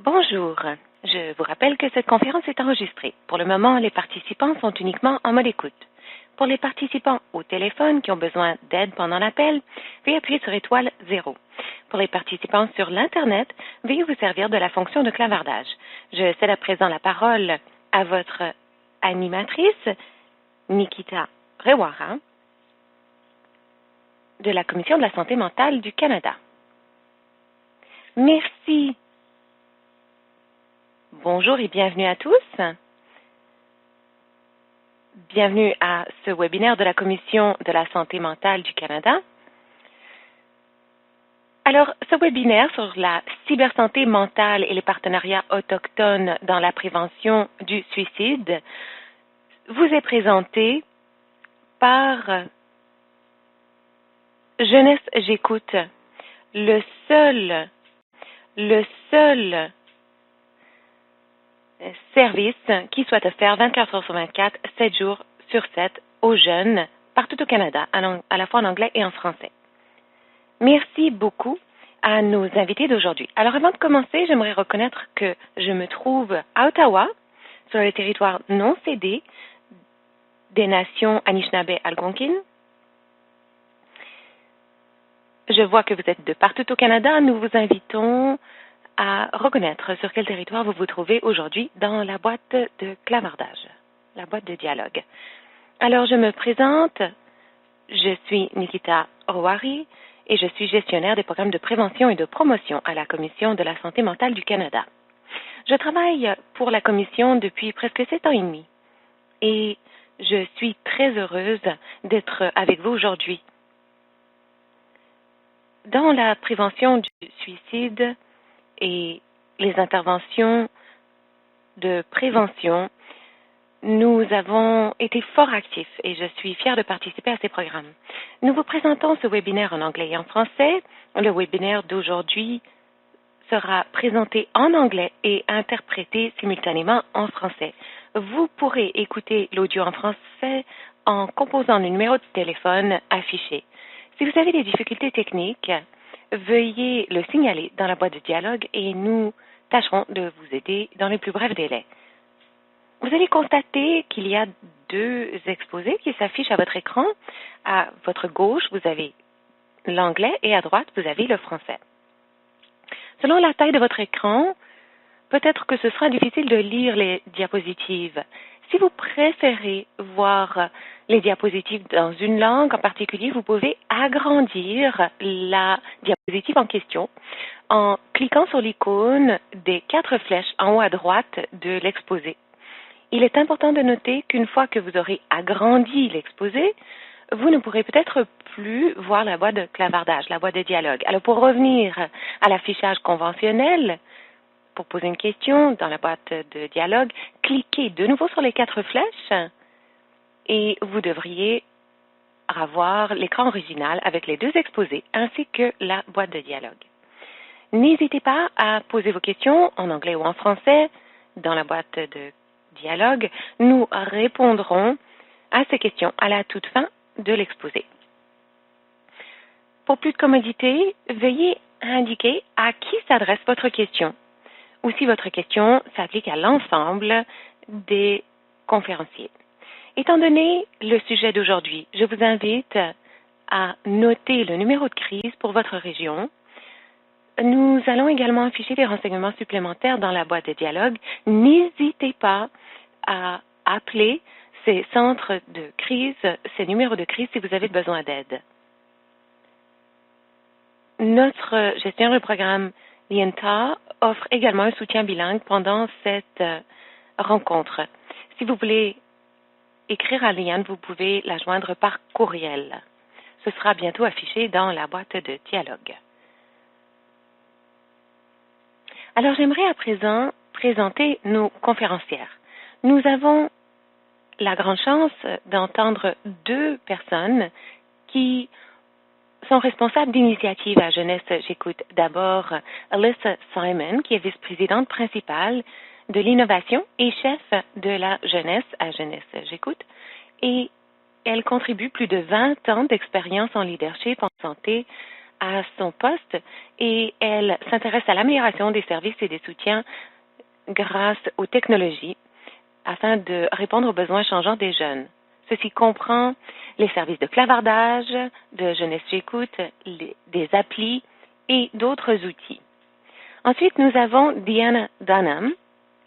Bonjour. Je vous rappelle que cette conférence est enregistrée. Pour le moment, les participants sont uniquement en mode écoute. Pour les participants au téléphone qui ont besoin d'aide pendant l'appel, veuillez appuyer sur étoile 0. Pour les participants sur l'Internet, veuillez vous servir de la fonction de clavardage. Je cède à présent la parole à votre animatrice, Nikita Rewara, de la Commission de la santé mentale du Canada. Merci. Bonjour et bienvenue à tous. Bienvenue à ce webinaire de la Commission de la santé mentale du Canada. Alors, ce webinaire sur la cybersanté mentale et les partenariats autochtones dans la prévention du suicide vous est présenté par Jeunesse J'écoute, le seul service qui soit offert 24 heures sur 24, 7 jours sur 7 aux jeunes partout au Canada, à la fois en anglais et en français. Merci beaucoup à nos invités d'aujourd'hui. Alors avant de commencer, j'aimerais reconnaître que je me trouve à Ottawa, sur le territoire non cédé des nations Anishinaabe-Algonquin. Je vois que vous êtes de partout au Canada. Nous vous invitons à reconnaître sur quel territoire vous vous trouvez aujourd'hui dans la boîte de clavardage, la boîte de dialogue. Alors, je me présente. Je suis Nikita Rewara et je suis gestionnaire des programmes de prévention et de promotion à la Commission de la santé mentale du Canada. Je travaille pour la Commission depuis presque 7 ans et demi et je suis très heureuse d'être avec vous aujourd'hui. Dans la prévention du suicide et les interventions de prévention, nous avons été fort actifs et je suis fière de participer à ces programmes. Nous vous présentons ce webinaire en anglais et en français. Le webinaire d'aujourd'hui sera présenté en anglais et interprété simultanément en français. Vous pourrez écouter l'audio en français en composant le numéro de téléphone affiché. Si vous avez des difficultés techniques, veuillez le signaler dans la boîte de dialogue et nous tâcherons de vous aider dans les plus brefs délais. Vous allez constater qu'il y a 2 exposés qui s'affichent à votre écran. À votre gauche, vous avez l'anglais et à droite, vous avez le français. Selon la taille de votre écran, peut-être que ce sera difficile de lire les diapositives. Si vous préférez voir les diapositives dans une langue en particulier, vous pouvez agrandir la diapositive en question en cliquant sur l'icône des 4 flèches en haut à droite de l'exposé. Il est important de noter qu'une fois que vous aurez agrandi l'exposé, vous ne pourrez peut-être plus voir la boîte de clavardage, la boîte de dialogue. Alors, pour revenir à l'affichage conventionnel, pour poser une question dans la boîte de dialogue, cliquez de nouveau sur les 4 flèches et vous devriez avoir l'écran original avec les 2 exposés ainsi que la boîte de dialogue. N'hésitez pas à poser vos questions en anglais ou en français dans la boîte de dialogue. Nous répondrons à ces questions à la toute fin de l'exposé. Pour plus de commodité, veuillez indiquer à qui s'adresse votre question ou si votre question s'applique à l'ensemble des conférenciers. Étant donné le sujet d'aujourd'hui, je vous invite à noter le numéro de crise pour votre région. Nous allons également afficher des renseignements supplémentaires dans la boîte de dialogue. N'hésitez pas à appeler ces centres de crise, ces numéros de crise si vous avez besoin d'aide. Notre gestionnaire de programme, Lienta, offre également un soutien bilingue pendant cette rencontre. Si vous voulez écrire à Liane, vous pouvez la joindre par courriel. Ce sera bientôt affiché dans la boîte de dialogue. Alors, j'aimerais à présent présenter nos conférencières. Nous avons la grande chance d'entendre 2 personnes qui sont responsables d'initiatives à Jeunesse J'écoute. D'abord, Alyssa Simon, qui est vice-présidente principale de l'innovation et chef de la jeunesse à Jeunesse J'écoute. Et elle contribue plus de 20 ans d'expérience en leadership en santé à son poste et elle s'intéresse à l'amélioration des services et des soutiens grâce aux technologies afin de répondre aux besoins changeants des jeunes. Ceci comprend les services de clavardage, de jeunesse j'écoute, des applis et d'autres outils. Ensuite, nous avons Diana Dunham,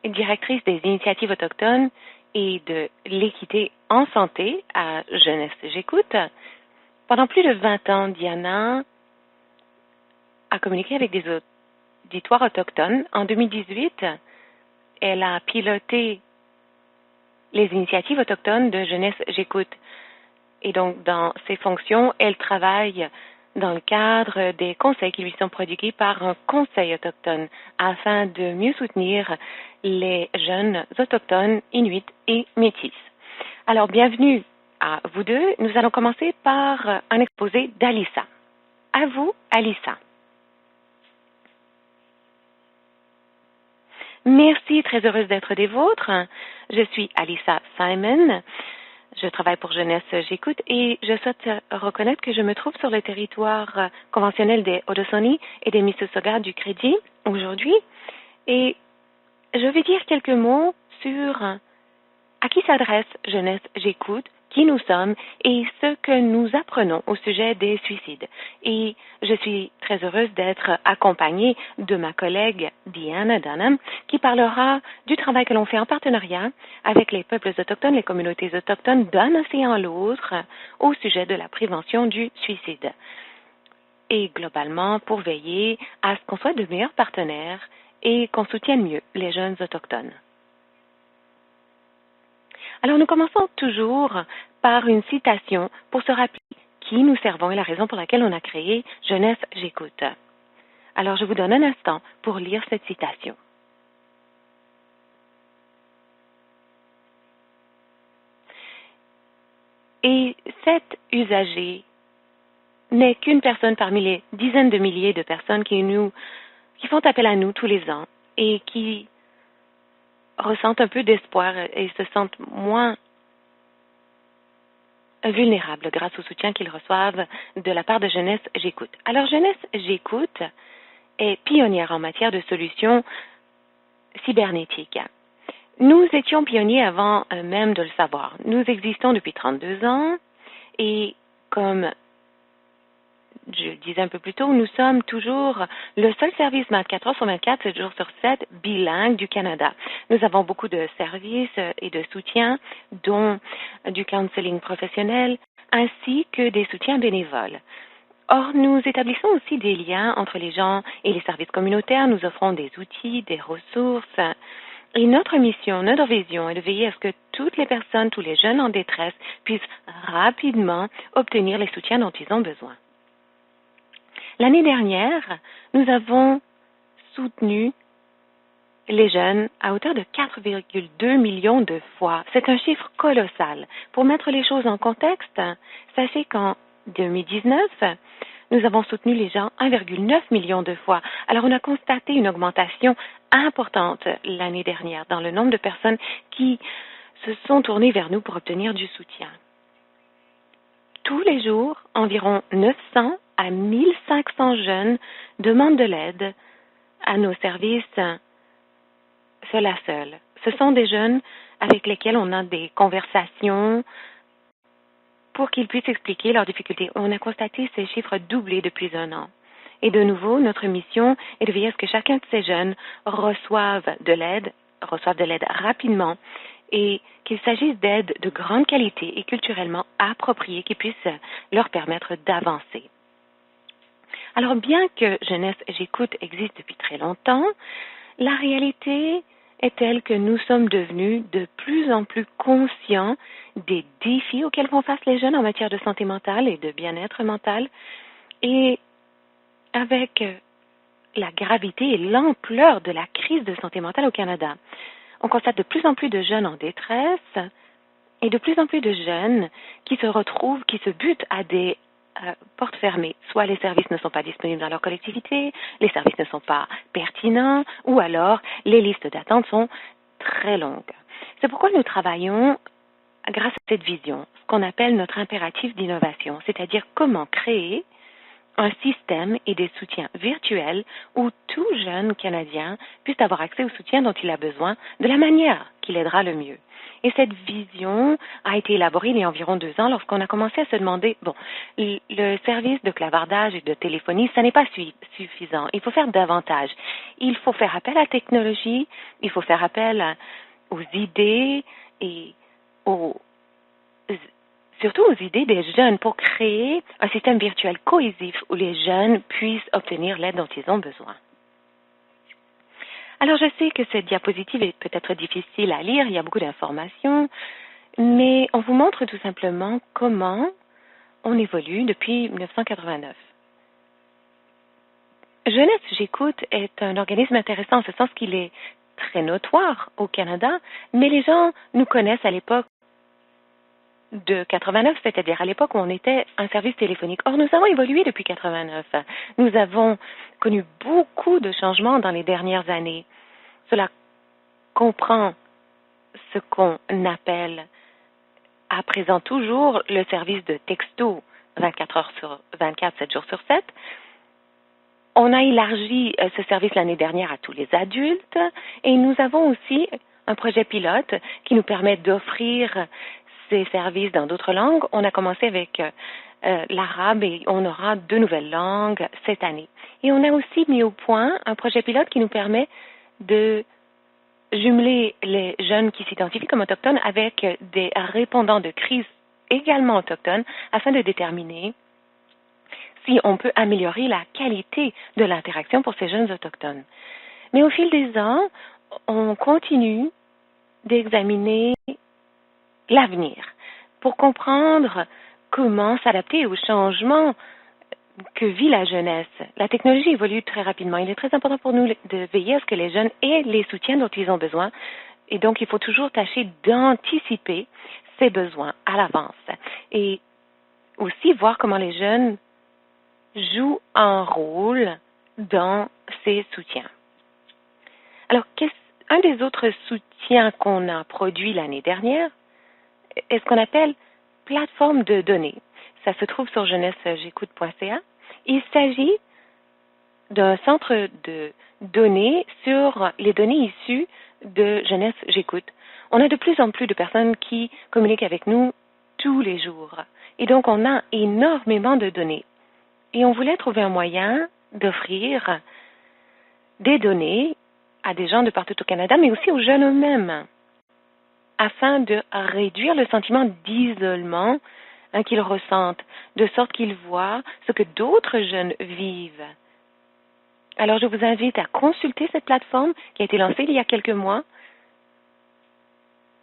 directrice des initiatives autochtones et de l'équité en santé à Jeunesse j'écoute. Pendant plus de 20 ans, Diana a communiqué avec des auditoires autochtones. En 2018, elle a piloté les initiatives autochtones de Jeunesse j'écoute. Et donc, dans ses fonctions, elle travaille dans le cadre des conseils qui lui sont prodigués par un conseil autochtone afin de mieux soutenir les jeunes autochtones, inuits et métis. Alors, bienvenue à vous deux. Nous allons commencer par un exposé d'Alissa. À vous, Alissa. Merci, très heureuse d'être des vôtres. Je suis Alissa Simon. Je travaille pour Jeunesse j'écoute et je souhaite reconnaître que je me trouve sur le territoire conventionnel des Haudenosaunee et des Mississauga du Crédit aujourd'hui. Et je vais dire quelques mots sur à qui s'adresse Jeunesse j'écoute, qui nous sommes et ce que nous apprenons au sujet des suicides. Et je suis très heureuse d'être accompagnée de ma collègue Diana Dunham qui parlera du travail que l'on fait en partenariat avec les peuples autochtones, les communautés autochtones d'un océan à l'autre au sujet de la prévention du suicide. Et globalement pour veiller à ce qu'on soit de meilleurs partenaires et qu'on soutienne mieux les jeunes autochtones. Alors nous commençons toujours par une citation pour se rappeler qui nous servons et la raison pour laquelle on a créé Jeunesse j'écoute. Alors je vous donne un instant pour lire cette citation. Et cet usager n'est qu'une personne parmi les dizaines de milliers de personnes qui font appel à nous tous les ans et qui ressentent un peu d'espoir et se sentent moins vulnérables grâce au soutien qu'ils reçoivent de la part de Jeunesse j'écoute. Alors Jeunesse j'écoute est pionnière en matière de solutions cybernétiques. Nous étions pionniers avant même de le savoir. Nous existons depuis 32 ans et comme je le disais un peu plus tôt, nous sommes toujours le seul service 24 heures sur 24, 7 jours sur 7, bilingue du Canada. Nous avons beaucoup de services et de soutiens, dont du counseling professionnel, ainsi que des soutiens bénévoles. Or, nous établissons aussi des liens entre les gens et les services communautaires. Nous offrons des outils, des ressources. Et notre mission, notre vision est de veiller à ce que toutes les personnes, tous les jeunes en détresse puissent rapidement obtenir les soutiens dont ils ont besoin. L'année dernière, nous avons soutenu les jeunes à hauteur de 4,2 millions de fois. C'est un chiffre colossal. Pour mettre les choses en contexte, sachez qu'en 2019, nous avons soutenu les gens 1,9 million de fois. Alors, on a constaté une augmentation importante l'année dernière dans le nombre de personnes qui se sont tournées vers nous pour obtenir du soutien. Tous les jours, environ 900 à 1500 jeunes demandent de l'aide à nos services seul à seul. Ce sont des jeunes avec lesquels on a des conversations pour qu'ils puissent expliquer leurs difficultés. On a constaté ces chiffres doubler depuis un an. Et de nouveau, notre mission est de veiller à ce que chacun de ces jeunes reçoive de l'aide rapidement et qu'il s'agisse d'aide de grande qualité et culturellement appropriée qui puisse leur permettre d'avancer. Alors, bien que Jeunesse j'écoute existe depuis très longtemps, la réalité est telle que nous sommes devenus de plus en plus conscients des défis auxquels font face les jeunes en matière de santé mentale et de bien-être mental. Et avec la gravité et l'ampleur de la crise de santé mentale au Canada, on constate de plus en plus de jeunes en détresse et de plus en plus de jeunes qui se retrouvent, qui se butent à des portes fermées. Soit les services ne sont pas disponibles dans leur collectivité, les services ne sont pas pertinents, ou alors les listes d'attente sont très longues. C'est pourquoi nous travaillons grâce à cette vision, ce qu'on appelle notre impératif d'innovation, c'est-à-dire comment créer un système et des soutiens virtuels où tout jeune Canadien puisse avoir accès au soutien dont il a besoin de la manière qui l'aidera le mieux. Et cette vision a été élaborée il y a environ 2 ans lorsqu'on a commencé à se demander, le service de clavardage et de téléphonie, ça n'est pas suffisant. Il faut faire davantage. Il faut faire appel à la technologie, il faut faire appel aux idées et surtout aux idées des jeunes pour créer un système virtuel cohésif où les jeunes puissent obtenir l'aide dont ils ont besoin. Alors, je sais que cette diapositive est peut-être difficile à lire, il y a beaucoup d'informations, mais on vous montre tout simplement comment on évolue depuis 1989. Jeunesse J'écoute est un organisme intéressant en ce sens qu'il est très notoire au Canada, mais les gens nous connaissent à l'époque de 89, c'est-à-dire à l'époque où on était un service téléphonique. Or, nous avons évolué depuis 89. Nous avons connu beaucoup de changements dans les dernières années. Cela comprend ce qu'on appelle à présent toujours le service de texto 24 heures sur 24, 7 jours sur 7. On a élargi ce service l'année dernière à tous les adultes et nous avons aussi un projet pilote qui nous permet d'offrir ces services dans d'autres langues. On a commencé avec l'arabe et on aura 2 nouvelles langues cette année. Et on a aussi mis au point un projet pilote qui nous permet de jumeler les jeunes qui s'identifient comme autochtones avec des répondants de crise également autochtones afin de déterminer si on peut améliorer la qualité de l'interaction pour ces jeunes autochtones. Mais au fil des ans, on continue d'examiner l'avenir pour comprendre comment s'adapter aux changements que vit la jeunesse. La technologie évolue très rapidement. Il est très important pour nous de veiller à ce que les jeunes aient les soutiens dont ils ont besoin. Et donc, il faut toujours tâcher d'anticiper ces besoins à l'avance. Et aussi voir comment les jeunes jouent un rôle dans ces soutiens. Alors, un des autres soutiens qu'on a produit l'année dernière est ce qu'on appelle plateforme de données. Ça se trouve sur jeunessejécoute.ca. Il s'agit d'un centre de données sur les données issues de Jeunesse J'écoute. On a de plus en plus de personnes qui communiquent avec nous tous les jours. Et donc, on a énormément de données. Et on voulait trouver un moyen d'offrir des données à des gens de partout au Canada, mais aussi aux jeunes eux-mêmes, afin de réduire le sentiment d'isolement qu'ils ressentent, de sorte qu'ils voient ce que d'autres jeunes vivent. Alors, je vous invite à consulter cette plateforme qui a été lancée il y a quelques mois.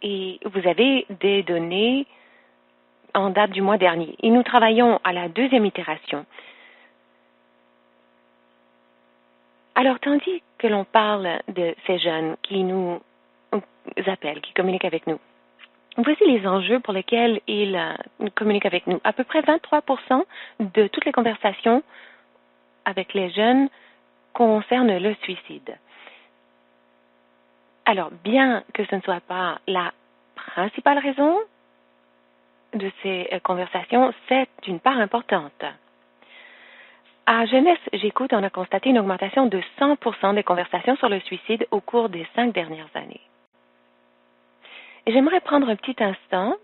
Et vous avez des données en date du mois dernier. Et nous travaillons à la 2e itération. Alors, tandis que l'on parle de ces jeunes qui nous appellent, qui communiquent avec nous, voici les enjeux pour lesquels ils communiquent avec nous. À peu près 23% de toutes les conversations avec les jeunes concernent le suicide. Alors, bien que ce ne soit pas la principale raison de ces conversations, c'est une part importante. À Jeunesse J'écoute, on a constaté une augmentation de 100% des conversations sur le suicide au cours des 5 dernières années. Et j'aimerais prendre un petit instant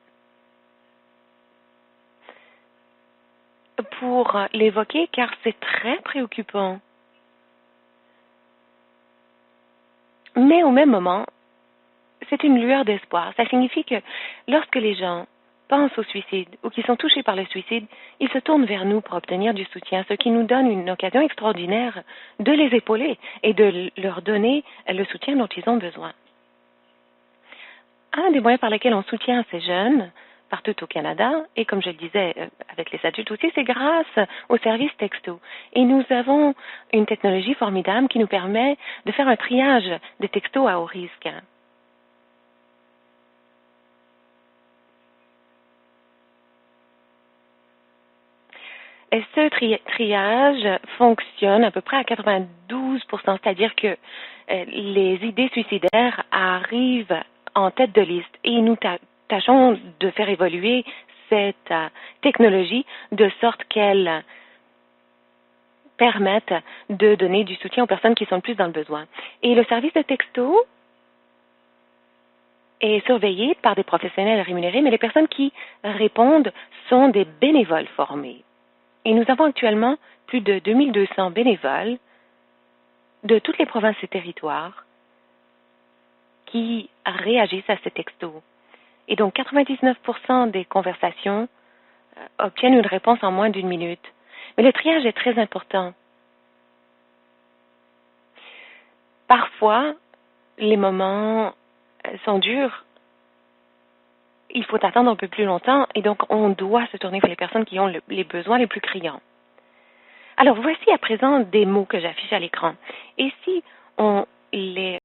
pour l'évoquer car c'est très préoccupant. Mais au même moment, c'est une lueur d'espoir. Ça signifie que lorsque les gens pensent au suicide ou qui sont touchés par le suicide, ils se tournent vers nous pour obtenir du soutien, ce qui nous donne une occasion extraordinaire de les épauler et de leur donner le soutien dont ils ont besoin. Un des moyens par lesquels on soutient ces jeunes partout au Canada, et comme je le disais avec les adultes aussi, c'est grâce au service texto. Et nous avons une technologie formidable qui nous permet de faire un triage des textos à haut risque. Et ce triage fonctionne à peu près à 92%, c'est-à-dire que les idées suicidaires arrivent en tête de liste et nous tâchons de faire évoluer cette technologie de sorte qu'elle permettent de donner du soutien aux personnes qui sont le plus dans le besoin. Et le service de texto est surveillé par des professionnels rémunérés, mais les personnes qui répondent sont des bénévoles formés. Et nous avons actuellement plus de 2200 bénévoles de toutes les provinces et territoires qui réagissent à ces textos. Et donc, 99% des conversations obtiennent une réponse en moins d'une minute. Mais le triage est très important. Parfois, les moments sont durs. Il faut attendre un peu plus longtemps et donc on doit se tourner vers les personnes qui ont les besoins les plus criants. Alors, voici à présent des mots que j'affiche à l'écran. Et si on les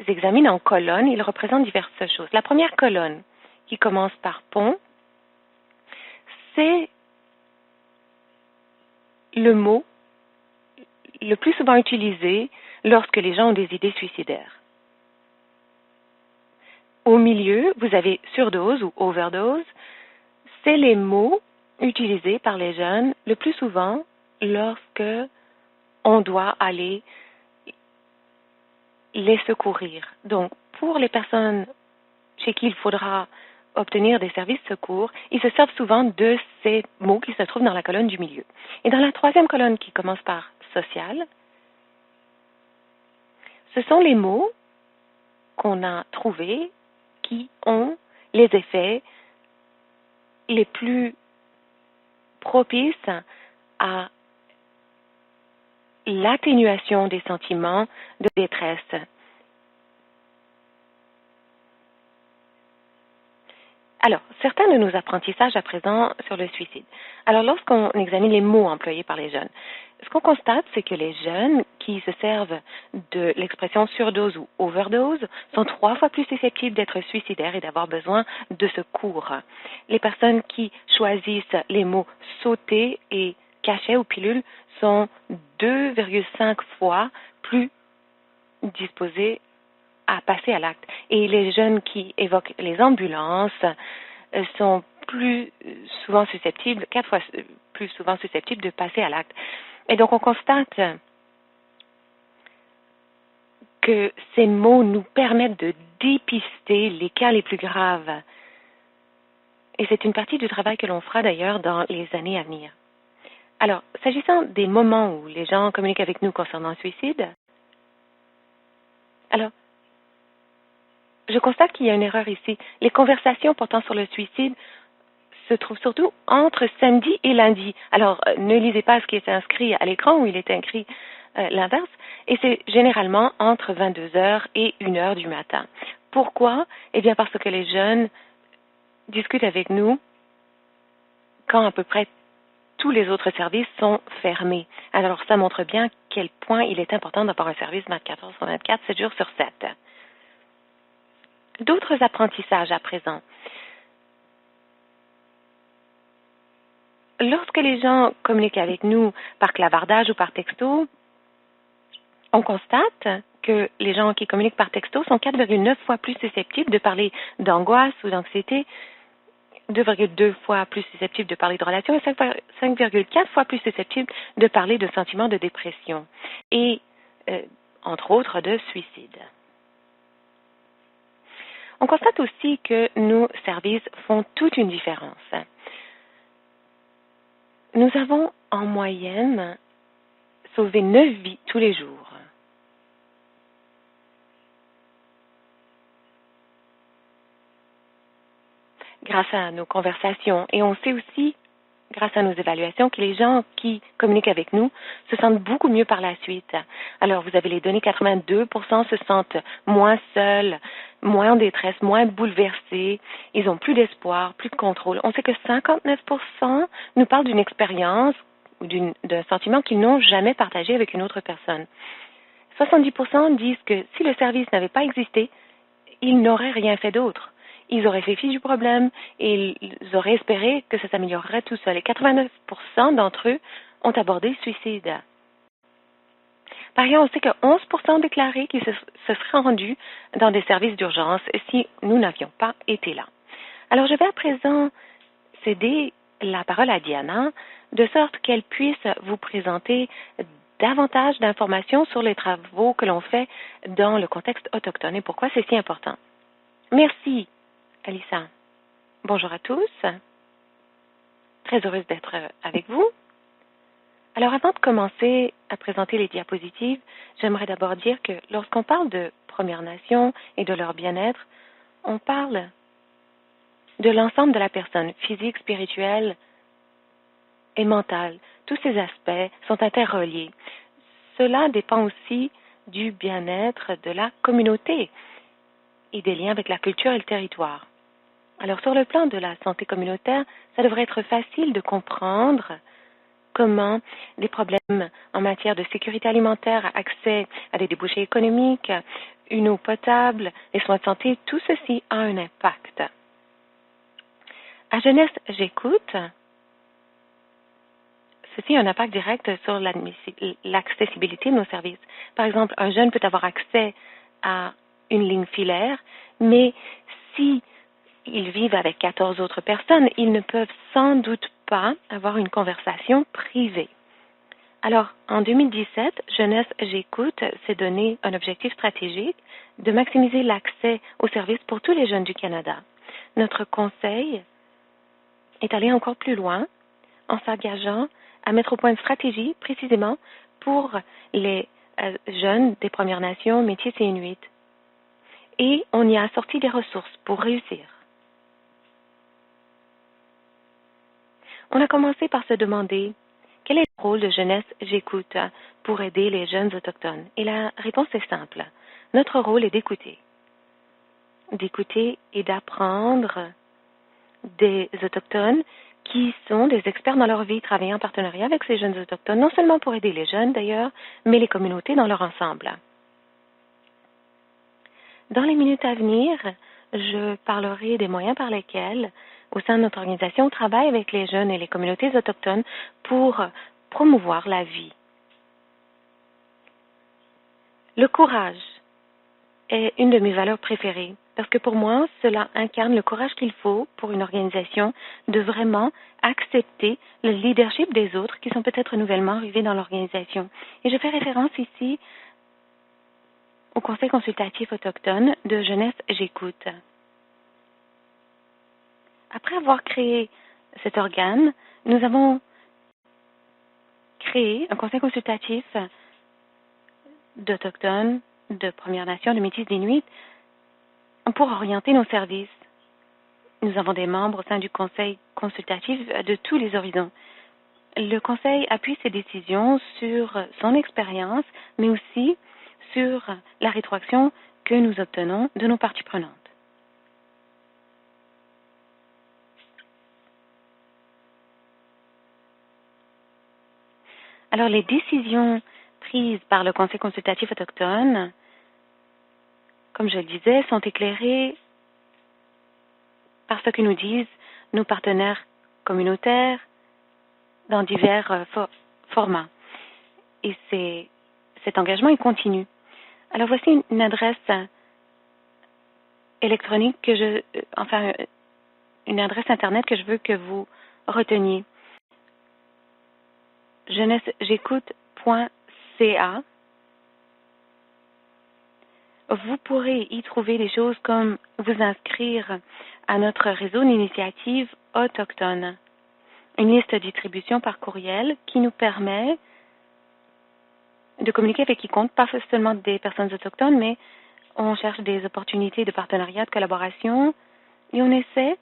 examine en colonnes, ils représentent diverses choses. La première colonne, qui commence par pont, c'est le mot le plus souvent utilisé lorsque les gens ont des idées suicidaires. Au milieu, vous avez surdose ou overdose. C'est les mots utilisés par les jeunes le plus souvent lorsque on doit aller les secourir. Donc, pour les personnes chez qui il faudra obtenir des services de secours, ils se servent souvent de ces mots qui se trouvent dans la colonne du milieu. Et dans la troisième colonne qui commence par social, ce sont les mots qu'on a trouvés qui ont les effets les plus propices à l'atténuation des sentiments de détresse. Alors, certains de nos apprentissages à présent sur le suicide. Alors, lorsqu'on examine les mots employés par les jeunes, ce qu'on constate, c'est que les jeunes qui se servent de l'expression surdose ou overdose sont 3 fois plus susceptibles d'être suicidaires et d'avoir besoin de secours. Les personnes qui choisissent les mots sauter et cachet ou pilule sont 2,5 fois plus disposées à passer à l'acte. Et les jeunes qui évoquent les ambulances sont plus souvent susceptibles, 4 fois plus souvent susceptibles de passer à l'acte. Et donc, on constate que ces mots nous permettent de dépister les cas les plus graves. Et c'est une partie du travail que l'on fera d'ailleurs dans les années à venir. Alors, s'agissant des moments où les gens communiquent avec nous concernant le suicide, alors, je constate qu'il y a une erreur ici. Les conversations portant sur le suicide se trouvent surtout entre samedi et lundi. Alors, ne lisez pas ce qui est inscrit à l'écran où il est écrit l'inverse. Et c'est généralement entre 22 heures et 1 heure du matin. Pourquoi? Eh bien, parce que les jeunes discutent avec nous quand à peu près tous les autres services sont fermés. Alors, ça montre bien à quel point il est important d'avoir un service 24 heures sur 24, 7 jours sur 7. D'autres apprentissages à présent. Lorsque les gens communiquent avec nous par clavardage ou par texto, on constate que les gens qui communiquent par texto sont 4,9 fois plus susceptibles de parler d'angoisse ou d'anxiété, 2,2 fois plus susceptibles de parler de relations et 5,4 fois plus susceptibles de parler de sentiments de dépression et, entre autres, de suicide. On constate aussi que nos services font toute une différence. Nous avons en moyenne sauvé 9 vies tous les jours. Grâce à nos conversations. Et on sait aussi, grâce à nos évaluations, que les gens qui communiquent avec nous se sentent beaucoup mieux par la suite. Alors, vous avez les données, 82% se sentent moins seuls, moins en détresse, moins bouleversés. Ils ont plus d'espoir, plus de contrôle. On sait que 59% nous parlent d'une expérience ou d'un sentiment qu'ils n'ont jamais partagé avec une autre personne. 70% disent que si le service n'avait pas existé, ils n'auraient rien fait d'autre. Ils auraient fait fi du problème et ils auraient espéré que ça s'améliorerait tout seul. Et 89% d'entre eux ont abordé le suicide. Par ailleurs, on sait que 11% ont déclaré qu'ils se seraient rendus dans des services d'urgence si nous n'avions pas été là. Alors, je vais à présent céder la parole à Diana de sorte qu'elle puisse vous présenter davantage d'informations sur les travaux que l'on fait dans le contexte autochtone et pourquoi c'est si important. Merci, Alissa. Bonjour à tous. Très heureuse d'être avec vous. Alors, avant de commencer à présenter les diapositives, j'aimerais d'abord dire que lorsqu'on parle de Premières Nations et de leur bien-être, on parle de l'ensemble de la personne, physique, spirituelle et mentale. Tous ces aspects sont interreliés. Cela dépend aussi du bien-être de la communauté et des liens avec la culture et le territoire. Alors, sur le plan de la santé communautaire, ça devrait être facile de comprendre comment des problèmes en matière de sécurité alimentaire, accès à des débouchés économiques, une eau potable, les soins de santé, tout ceci a un impact. À Jeunesse, j'écoute. Ceci a un impact direct sur l'accessibilité de nos services. Par exemple, un jeune peut avoir accès à une ligne filaire, mais si ils vivent avec 14 autres personnes, ils ne peuvent sans doute pas avoir une conversation privée. Alors, en 2017, Jeunesse J'écoute s'est donné un objectif stratégique de maximiser l'accès aux services pour tous les jeunes du Canada. Notre conseil est allé encore plus loin en s'engageant à mettre au point une stratégie précisément pour les jeunes des Premières Nations, Métis et Inuits. Et on y a assorti des ressources pour réussir. On a commencé par se demander quel est le rôle de Jeunesse J'écoute pour aider les jeunes autochtones. Et la réponse est simple. Notre rôle est d'écouter. D'écouter et d'apprendre des autochtones qui sont des experts dans leur vie, travailler en partenariat avec ces jeunes autochtones, non seulement pour aider les jeunes d'ailleurs, mais les communautés dans leur ensemble. Dans les minutes à venir, je parlerai des moyens par lesquels, au sein de notre organisation, on travaille avec les jeunes et les communautés autochtones pour promouvoir la vie. Le courage est une de mes valeurs préférées parce que pour moi, cela incarne le courage qu'il faut pour une organisation de vraiment accepter le leadership des autres qui sont peut-être nouvellement arrivés dans l'organisation. Et je fais référence ici au Conseil consultatif autochtone de Jeunesse J'écoute. Après avoir créé cet organe, nous avons créé un conseil consultatif d'Autochtones, de Premières Nations, de Métis, d'Inuits pour orienter nos services. Nous avons des membres au sein du conseil consultatif de tous les horizons. Le conseil appuie ses décisions sur son expérience, mais aussi sur la rétroaction que nous obtenons de nos parties prenantes. Alors, les décisions prises par le Conseil consultatif autochtone, comme je le disais, sont éclairées par ce que nous disent nos partenaires communautaires dans divers formats. Et cet engagement est continu. Alors, voici une adresse électronique une adresse Internet que je veux que vous reteniez. jeunessejécoute.ca. Vous pourrez y trouver des choses comme vous inscrire à notre réseau d'initiatives autochtones, une liste de distribution par courriel qui nous permet de communiquer avec quiconque, pas seulement des personnes autochtones, mais on cherche des opportunités de partenariat, de collaboration, et on essaie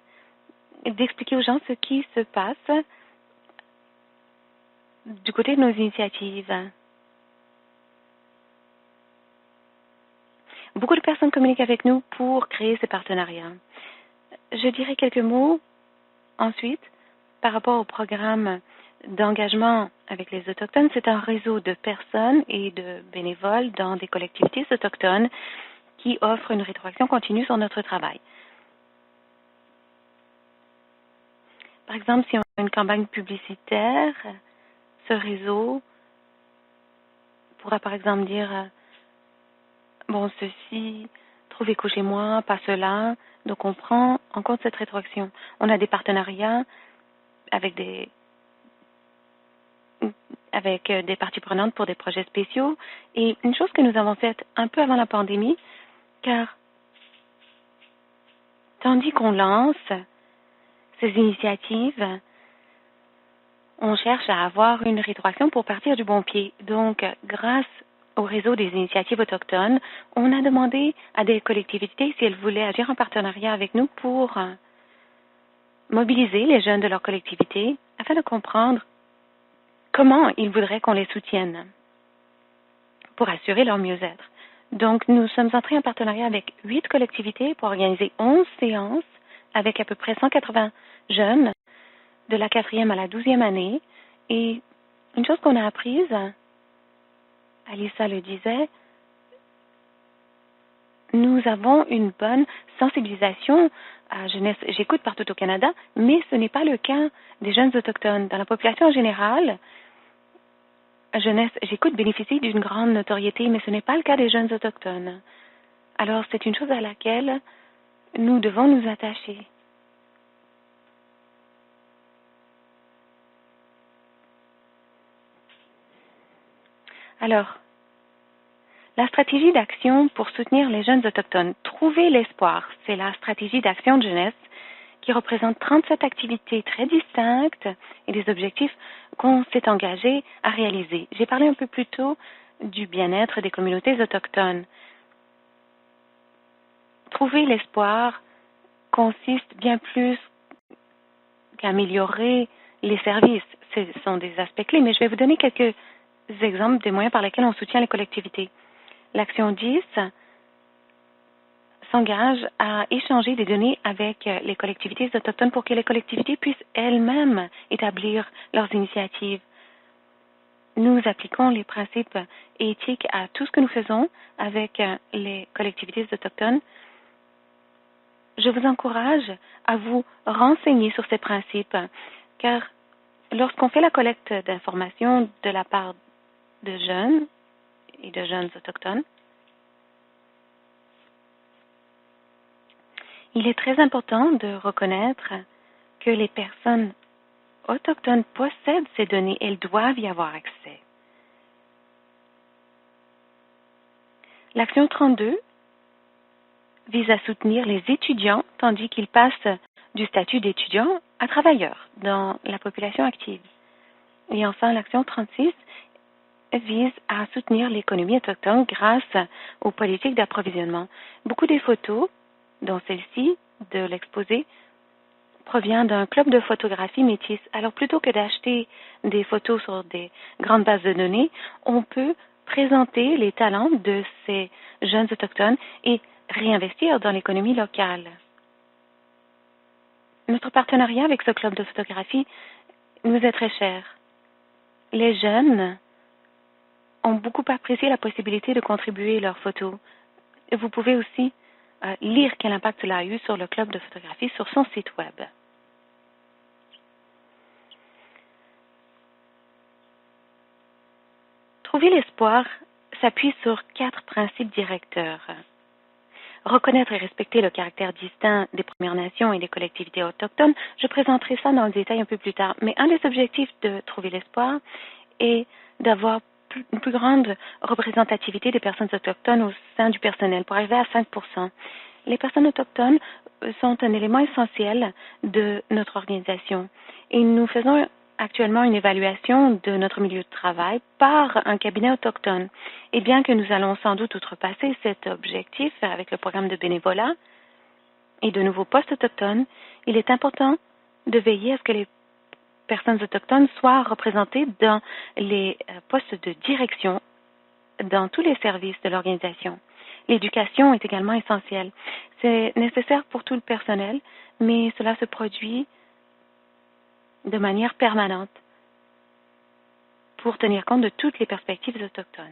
d'expliquer aux gens ce qui se passe du côté de nos initiatives. Beaucoup de personnes communiquent avec nous pour créer ces partenariats. Je dirai quelques mots ensuite par rapport au programme d'engagement avec les Autochtones. C'est un réseau de personnes et de bénévoles dans des collectivités autochtones qui offrent une rétroaction continue sur notre travail. Par exemple, si on a une campagne publicitaire, ce réseau pourra par exemple dire bon, ceci, trouvez-vous chez moi, pas cela. Donc, on prend en compte cette rétroaction. On a des partenariats avec des avec des parties prenantes pour des projets spéciaux. Et une chose que nous avons faite un peu avant la pandémie, car tandis qu'on lance ces initiatives, on cherche à avoir une rétroaction pour partir du bon pied. Donc, grâce au réseau des initiatives autochtones, on a demandé à des collectivités si elles voulaient agir en partenariat avec nous pour mobiliser les jeunes de leur collectivité afin de comprendre comment ils voudraient qu'on les soutienne pour assurer leur mieux-être. Donc, nous sommes entrés en partenariat avec 8 collectivités pour organiser 11 séances avec à peu près 180 jeunes de la 4e à la 12e année. Et une chose qu'on a apprise, Alissa le disait, nous avons une bonne sensibilisation à jeunesse j'écoute partout au Canada, mais ce n'est pas le cas des jeunes autochtones. Dans la population en général, jeunesse j'écoute bénéficie d'une grande notoriété, mais ce n'est pas le cas des jeunes autochtones. Alors, c'est une chose à laquelle nous devons nous attacher. Alors, la stratégie d'action pour soutenir les jeunes autochtones. Trouver l'espoir, c'est la stratégie d'action de jeunesse qui représente 37 activités très distinctes et des objectifs qu'on s'est engagé à réaliser. J'ai parlé un peu plus tôt du bien-être des communautés autochtones. Trouver l'espoir consiste bien plus qu'à améliorer les services. Ce sont des aspects clés, mais je vais vous donner quelques exemples des moyens par lesquels on soutient les collectivités. L'action 10 s'engage à échanger des données avec les collectivités autochtones pour que les collectivités puissent elles-mêmes établir leurs initiatives. Nous appliquons les principes éthiques à tout ce que nous faisons avec les collectivités autochtones. Je vous encourage à vous renseigner sur ces principes, car lorsqu'on fait la collecte d'informations de la part de jeunes et de jeunes autochtones, il est très important de reconnaître que les personnes autochtones possèdent ces données, elles doivent y avoir accès. L'action 32 vise à soutenir les étudiants tandis qu'ils passent du statut d'étudiant à travailleur dans la population active. Et enfin, l'action 36 vise à soutenir l'économie autochtone grâce aux politiques d'approvisionnement. Beaucoup des photos, dont celle-ci de l'exposé, provient d'un club de photographie métisse. Alors plutôt que d'acheter des photos sur des grandes bases de données, on peut présenter les talents de ces jeunes autochtones et réinvestir dans l'économie locale. Notre partenariat avec ce club de photographie nous est très cher. Les jeunes ont beaucoup apprécié la possibilité de contribuer leurs photos. Vous pouvez aussi lire quel impact cela a eu sur le club de photographie sur son site web. Trouver l'espoir s'appuie sur 4 principes directeurs. Reconnaître et respecter le caractère distinct des Premières Nations et des collectivités autochtones, je présenterai ça dans le détail un peu plus tard. Mais un des objectifs de Trouver l'espoir est d'avoir une plus grande représentativité des personnes autochtones au sein du personnel, pour arriver à 5%. Les personnes autochtones sont un élément essentiel de notre organisation et nous faisons actuellement une évaluation de notre milieu de travail par un cabinet autochtone. Et bien que nous allons sans doute outrepasser cet objectif avec le programme de bénévolat et de nouveaux postes autochtones, il est important de veiller à ce que les personnes autochtones soient représentées dans les postes de direction dans tous les services de l'organisation. L'éducation est également essentielle. C'est nécessaire pour tout le personnel, mais cela se produit de manière permanente pour tenir compte de toutes les perspectives autochtones.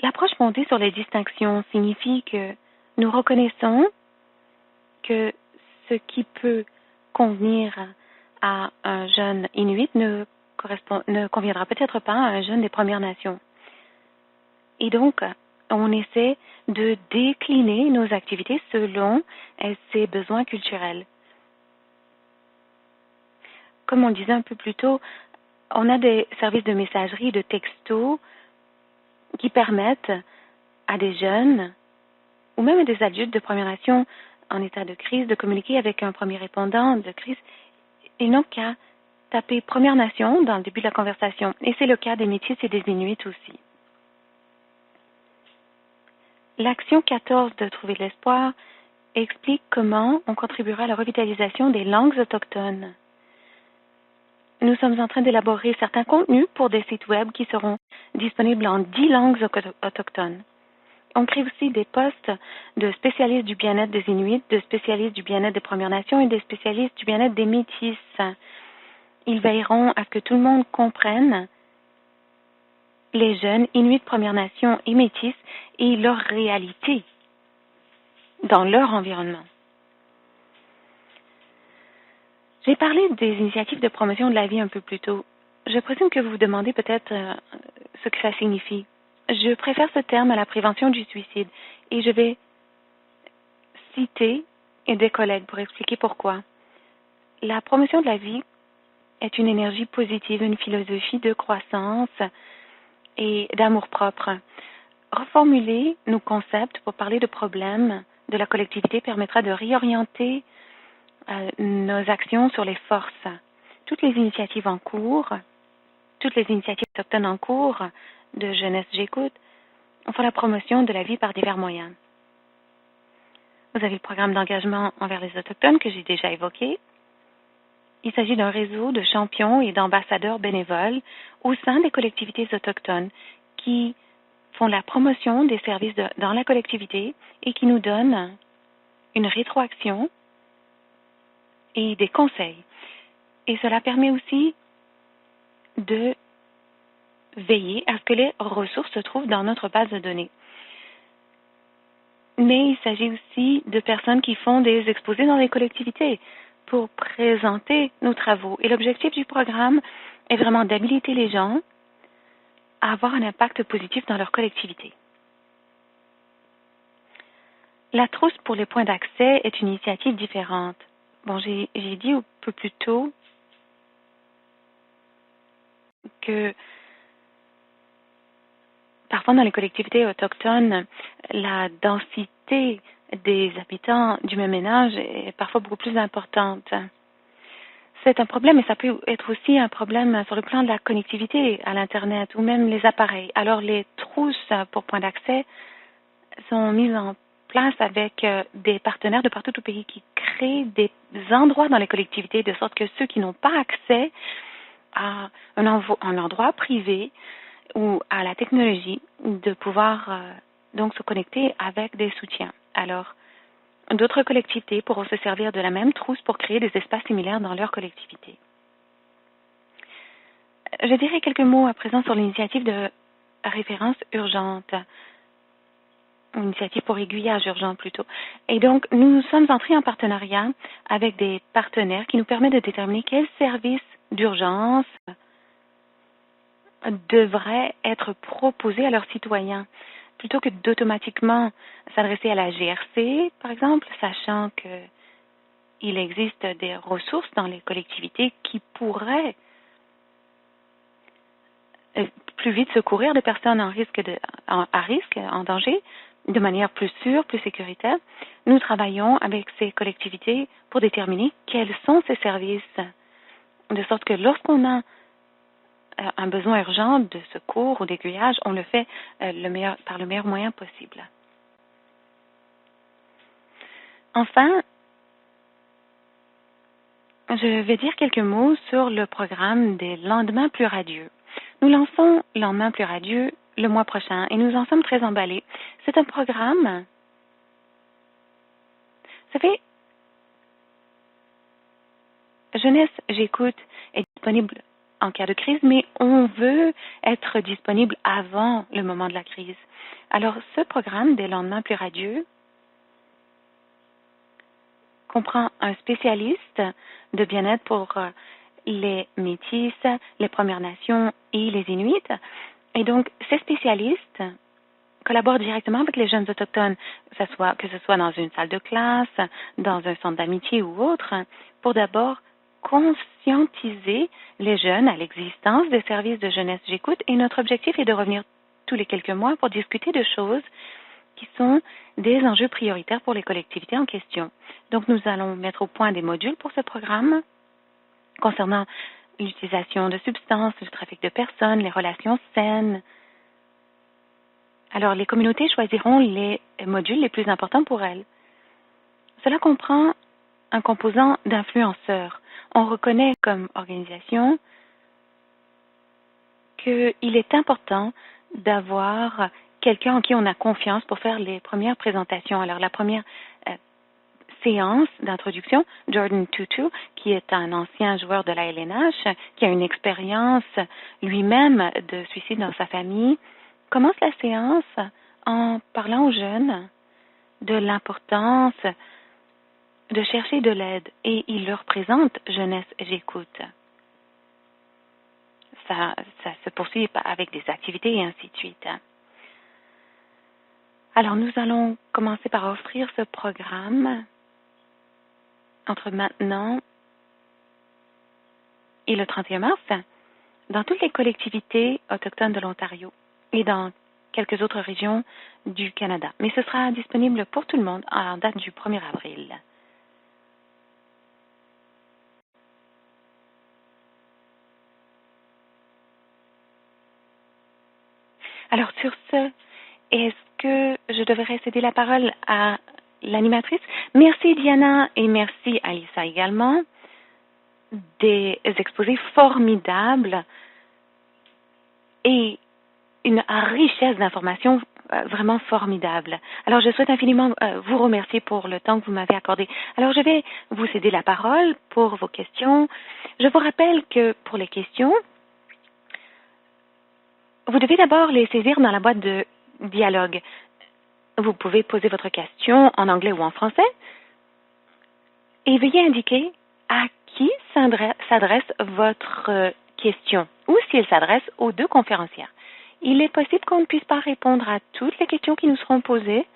L'approche fondée sur les distinctions signifie que nous reconnaissons que ce qui peut convenir à un jeune Inuit ne conviendra peut-être pas à un jeune des Premières Nations. Et donc, on essaie de décliner nos activités selon ses besoins culturels. comme on le disait un peu plus tôt, on a des services de messagerie, de texto qui permettent à des jeunes ou même à des adultes de Première Nation en état de crise de communiquer avec un premier répondant de crise. Ils n'ont qu'à taper Première Nation dans le début de la conversation. Et c'est le cas des Métis et des Inuits aussi. L'action 14 de Trouver de l'espoir explique comment on contribuera à la revitalisation des langues autochtones. Nous sommes en train d'élaborer certains contenus pour des sites web qui seront disponibles en 10 langues autochtones. On crée aussi des postes de spécialistes du bien-être des Inuits, de spécialistes du bien-être des Premières Nations et des spécialistes du bien-être des Métis. Ils veilleront à ce que tout le monde comprenne les jeunes Inuits, Premières Nations et Métis et leur réalité dans leur environnement. J'ai parlé des initiatives de promotion de la vie un peu plus tôt. Je présume que vous vous demandez peut-être ce que ça signifie. Je préfère ce terme à la prévention du suicide et je vais citer des collègues pour expliquer pourquoi. La promotion de la vie est une énergie positive, une philosophie de croissance et d'amour-propre. Reformuler nos concepts pour parler de problèmes de la collectivité permettra de réorienter nos actions sur les forces. Toutes les initiatives en cours, toutes les initiatives autochtones en cours de Jeunesse J'écoute font la promotion de la vie par divers moyens. Vous avez le programme d'engagement envers les Autochtones que j'ai déjà évoqué. Il s'agit d'un réseau de champions et d'ambassadeurs bénévoles au sein des collectivités autochtones qui font la promotion des services dans la collectivité et qui nous donnent une rétroaction et des conseils. Et cela permet aussi de veiller à ce que les ressources se trouvent dans notre base de données. Mais il s'agit aussi de personnes qui font des exposés dans les collectivités pour présenter nos travaux. Et l'objectif du programme est vraiment d'habiliter les gens à avoir un impact positif dans leur collectivité. La trousse pour les points d'accès est une initiative différente. Bon, j'ai dit un peu plus tôt que parfois dans les collectivités autochtones, la densité des habitants du même ménage est parfois beaucoup plus importante. C'est un problème et ça peut être aussi un problème sur le plan de la connectivité à l'Internet ou même les appareils. Alors les trousses pour points d'accès sont mises en place avec des partenaires de partout au pays qui créent des endroits dans les collectivités de sorte que ceux qui n'ont pas accès à un endroit privé ou à la technologie de pouvoir donc se connecter avec des soutiens. Alors, d'autres collectivités pourront se servir de la même trousse pour créer des espaces similaires dans leur collectivité. Je dirai quelques mots à présent sur l'initiative de référence urgente, initiative pour aiguillage urgent plutôt. Et donc, nous sommes entrés en partenariat avec des partenaires qui nous permettent de déterminer quels services d'urgence devraient être proposés à leurs citoyens, plutôt que d'automatiquement s'adresser à la GRC, par exemple, sachant qu'il existe des ressources dans les collectivités qui pourraient plus vite secourir des personnes à risque, en danger, de manière plus sûre, plus sécuritaire. Nous travaillons avec ces collectivités pour déterminer quels sont ces services, de sorte que lorsqu'on a un besoin urgent de secours ou d'aiguillage, on le fait par le meilleur moyen possible. Enfin, je vais dire quelques mots sur le programme des lendemains plus radieux. Nous lançons Lendemain plus radieux le mois prochain et nous en sommes très emballés. C'est un programme, vous savez, Jeunesse J'écoute est disponible en cas de crise, mais on veut être disponible avant le moment de la crise. Alors, ce programme des lendemains plus radieux comprend un spécialiste de bien-être pour les Métis, les Premières Nations et les Inuits. Et donc, ces spécialistes collaborent directement avec les jeunes autochtones, que ce soit dans une salle de classe, dans un centre d'amitié ou autre, pour d'abord conscientiser les jeunes à l'existence des services de jeunesse J'écoute et notre objectif est de revenir tous les quelques mois pour discuter de choses qui sont des enjeux prioritaires pour les collectivités en question. Donc, nous allons mettre au point des modules pour ce programme concernant l'utilisation de substances, le trafic de personnes, les relations saines. Alors, les communautés choisiront les modules les plus importants pour elles. Cela comprend un composant d'influenceurs. On reconnaît comme organisation qu'il est important d'avoir quelqu'un en qui on a confiance pour faire les premières présentations. Alors, la première séance d'introduction, Jordan Tutu, qui est un ancien joueur de la LNH, qui a une expérience lui-même de suicide dans sa famille, commence la séance en parlant aux jeunes de l'importance de chercher de l'aide et il leur présente Jeunesse J'écoute. Ça se poursuit avec des activités et ainsi de suite. Alors, nous allons commencer par offrir ce programme entre maintenant et le 31 mars dans toutes les collectivités autochtones de l'Ontario et dans quelques autres régions du Canada. Mais ce sera disponible pour tout le monde en date du 1er avril. Alors, sur ce, est-ce que je devrais céder la parole à l'animatrice? Merci Diana et merci Alissa également. Des exposés formidables et une richesse d'informations vraiment formidable. Alors, je souhaite infiniment vous remercier pour le temps que vous m'avez accordé. Alors, je vais vous céder la parole pour vos questions. Je vous rappelle que pour les questions, vous devez d'abord les saisir dans la boîte de dialogue. Vous pouvez poser votre question en anglais ou en français et veuillez indiquer à qui s'adresse votre question ou si elle s'adresse aux deux conférencières. Il est possible qu'on ne puisse pas répondre à toutes les questions qui nous seront posées.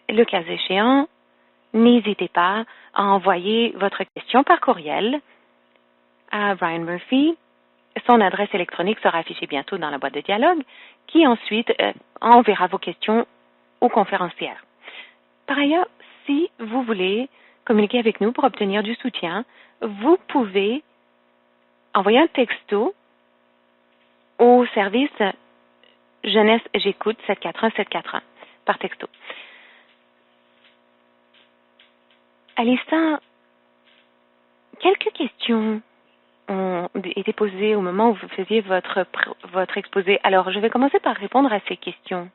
Le cas échéant, n'hésitez pas à envoyer votre question par courriel à Ryan Murphy. Son adresse électronique sera affichée bientôt dans la boîte de dialogue, qui ensuite enverra vos questions aux conférencières. Par ailleurs, si vous voulez communiquer avec nous pour obtenir du soutien, vous pouvez envoyer un texto au service Jeunesse J'écoute 741 par texto. Alissa, quelques questions ont été posées au moment où vous faisiez votre exposé. Alors, je vais commencer par répondre à ces questions.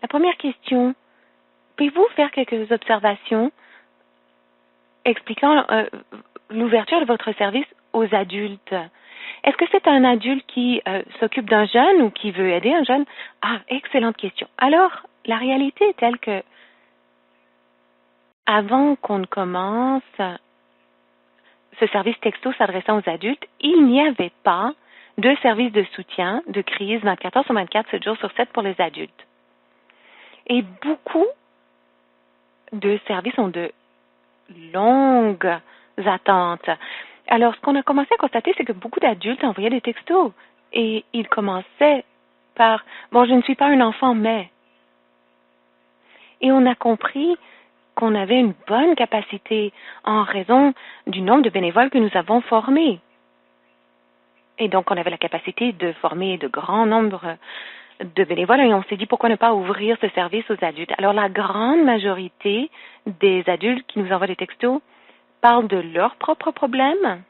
La première question, pouvez-vous faire quelques observations expliquant l'ouverture de votre service aux adultes? Est-ce que c'est un adulte qui s'occupe d'un jeune ou qui veut aider un jeune? Ah, excellente question. Alors, la réalité est telle que avant qu'on ne commence ce service texto s'adressant aux adultes, il n'y avait pas de service de soutien de crise 24 heures sur 24, 7 jours sur 7 pour les adultes. Et beaucoup de services ont de longues attentes. Alors, ce qu'on a commencé à constater, c'est que beaucoup d'adultes envoyaient des textos et ils commençaient par « Bon, je ne suis pas un enfant, mais… » Et on a compris qu'on avait une bonne capacité en raison du nombre de bénévoles que nous avons formés. Et donc, on avait la capacité de former de grands nombres de bénévoles et on s'est dit pourquoi ne pas ouvrir ce service aux adultes. Alors, la grande majorité des adultes qui nous envoient des textos parlent de leurs propres problèmes.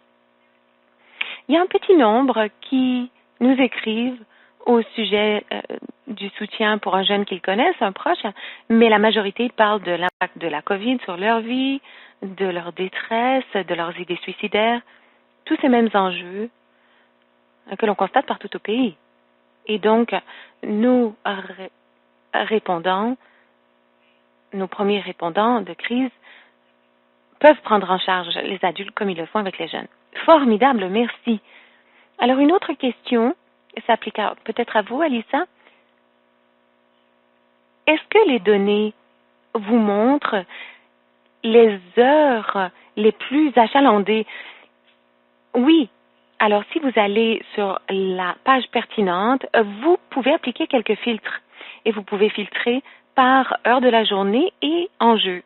Il y a un petit nombre qui nous écrivent au sujet du soutien pour un jeune qu'ils connaissent, un proche, mais la majorité parle de l'impact de la COVID sur leur vie, de leur détresse, de leurs idées suicidaires, tous ces mêmes enjeux que l'on constate partout au pays. Et donc, nos répondants, nos premiers répondants de crise peuvent prendre en charge les adultes comme ils le font avec les jeunes. Formidable, merci. Alors, une autre question s'applique peut-être à vous, Alissa. Est-ce que les données vous montrent les heures les plus achalandés. Oui. Alors, si vous allez sur la page pertinente, vous pouvez appliquer quelques filtres et vous pouvez filtrer par heure de la journée et enjeu.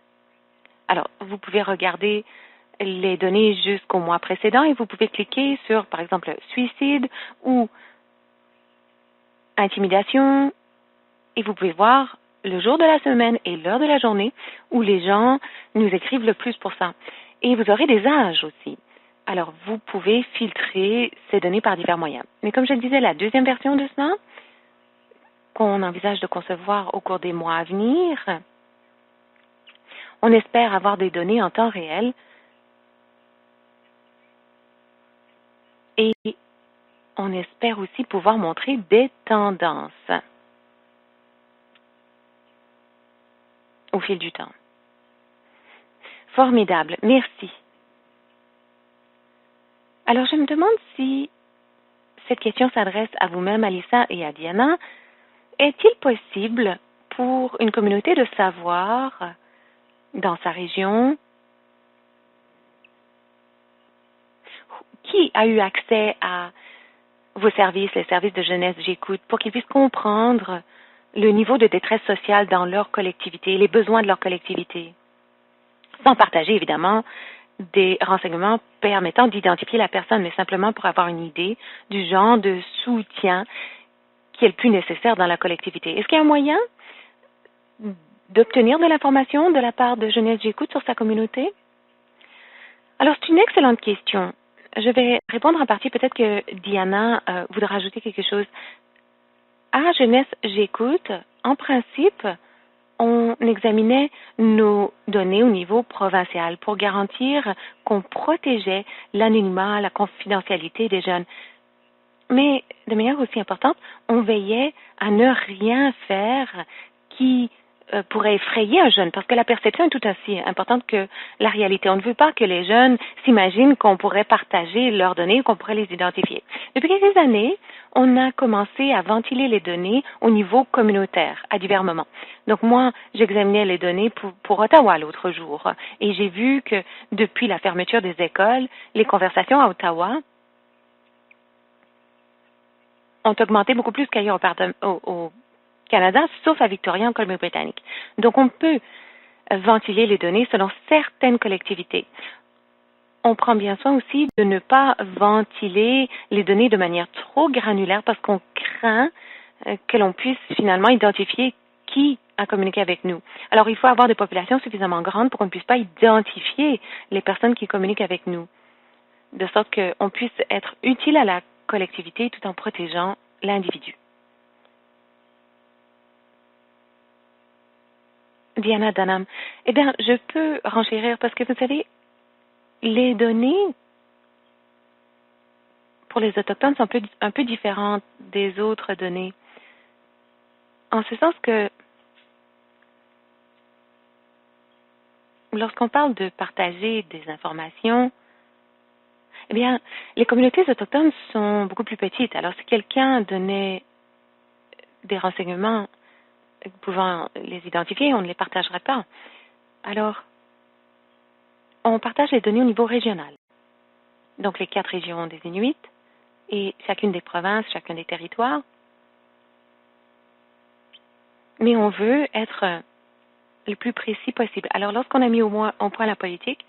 Alors, vous pouvez regarder les données jusqu'au mois précédent et vous pouvez cliquer sur, par exemple, suicide ou intimidation et vous pouvez voir le jour de la semaine et l'heure de la journée où les gens nous écrivent le plus pour ça. Et vous aurez des âges aussi. Alors, vous pouvez filtrer ces données par divers moyens. Mais comme je le disais, la deuxième version de cela, qu'on envisage de concevoir au cours des mois à venir, on espère avoir des données en temps réel et on espère aussi pouvoir montrer des tendances au fil du temps. Formidable, merci. Alors, je me demande si cette question s'adresse à vous-même, Alissa, et à Diana. Est-il possible pour une communauté de savoir dans sa région qui a eu accès à vos services, les services de jeunesse J'écoute, pour qu'ils puissent comprendre le niveau de détresse sociale dans leur collectivité, les besoins de leur collectivité, sans partager évidemment des renseignements permettant d'identifier la personne, mais simplement pour avoir une idée du genre de soutien qui est le plus nécessaire dans la collectivité. Est-ce qu'il y a un moyen d'obtenir de l'information de la part de Jeunesse J'écoute sur sa communauté? Alors, c'est une excellente question. Je vais répondre en partie. Peut-être que Diana voudra ajouter quelque chose. À Jeunesse J'écoute, en principe, on examinait nos données au niveau provincial pour garantir qu'on protégeait l'anonymat, la confidentialité des jeunes. Mais de manière aussi importante, on veillait à ne rien faire qui pourrait effrayer un jeune, parce que la perception est tout aussi importante que la réalité. On ne veut pas que les jeunes s'imaginent qu'on pourrait partager leurs données, qu'on pourrait les identifier. Depuis quelques années, on a commencé à ventiler les données au niveau communautaire à divers moments. Donc moi, j'examinais les données pour Ottawa l'autre jour et j'ai vu que depuis la fermeture des écoles, les conversations à Ottawa ont augmenté beaucoup plus qu'ailleurs au Canada, sauf à Victoria en Colombie-Britannique. Donc, on peut ventiler les données selon certaines collectivités. On prend bien soin aussi de ne pas ventiler les données de manière trop granulaire parce qu'on craint que l'on puisse finalement identifier qui a communiqué avec nous. Alors, il faut avoir des populations suffisamment grandes pour qu'on ne puisse pas identifier les personnes qui communiquent avec nous, de sorte qu'on puisse être utile à la collectivité tout en protégeant l'individu. Diana Dunham, eh bien, je peux renchérir parce que vous savez, les données pour les Autochtones sont un peu différentes des autres données. En ce sens que lorsqu'on parle de partager des informations, eh bien, les communautés autochtones sont beaucoup plus petites. Alors, si quelqu'un donnait des renseignements pouvant les identifier, on ne les partagerait pas. Alors, on partage les données au niveau régional. Donc, les 4 régions des Inuits et chacune des provinces, chacun des territoires. Mais on veut être le plus précis possible. Alors, lorsqu'on a mis au point la politique,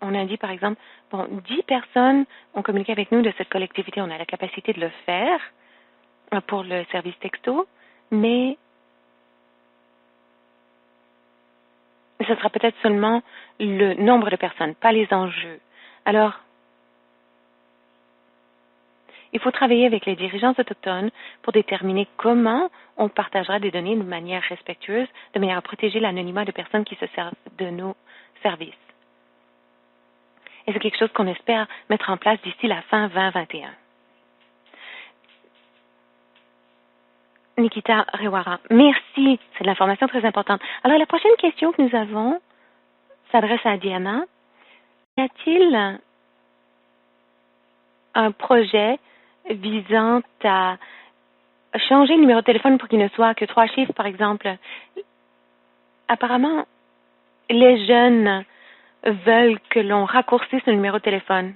on a dit, par exemple, 10 personnes ont communiqué avec nous de cette collectivité. On a la capacité de le faire pour le service texto, mais ce sera peut-être seulement le nombre de personnes, pas les enjeux. Alors, il faut travailler avec les dirigeants autochtones pour déterminer comment on partagera des données de manière respectueuse, de manière à protéger l'anonymat de personnes qui se servent de nos services. Et c'est quelque chose qu'on espère mettre en place d'ici la fin 2021. Nikita Rewara, merci, c'est de l'information très importante. Alors, la prochaine question que nous avons s'adresse à Diana. Y a-t-il un projet visant à changer le numéro de téléphone pour qu'il ne soit que 3 chiffres, par exemple? Apparemment, les jeunes veulent que l'on raccourcisse le numéro de téléphone.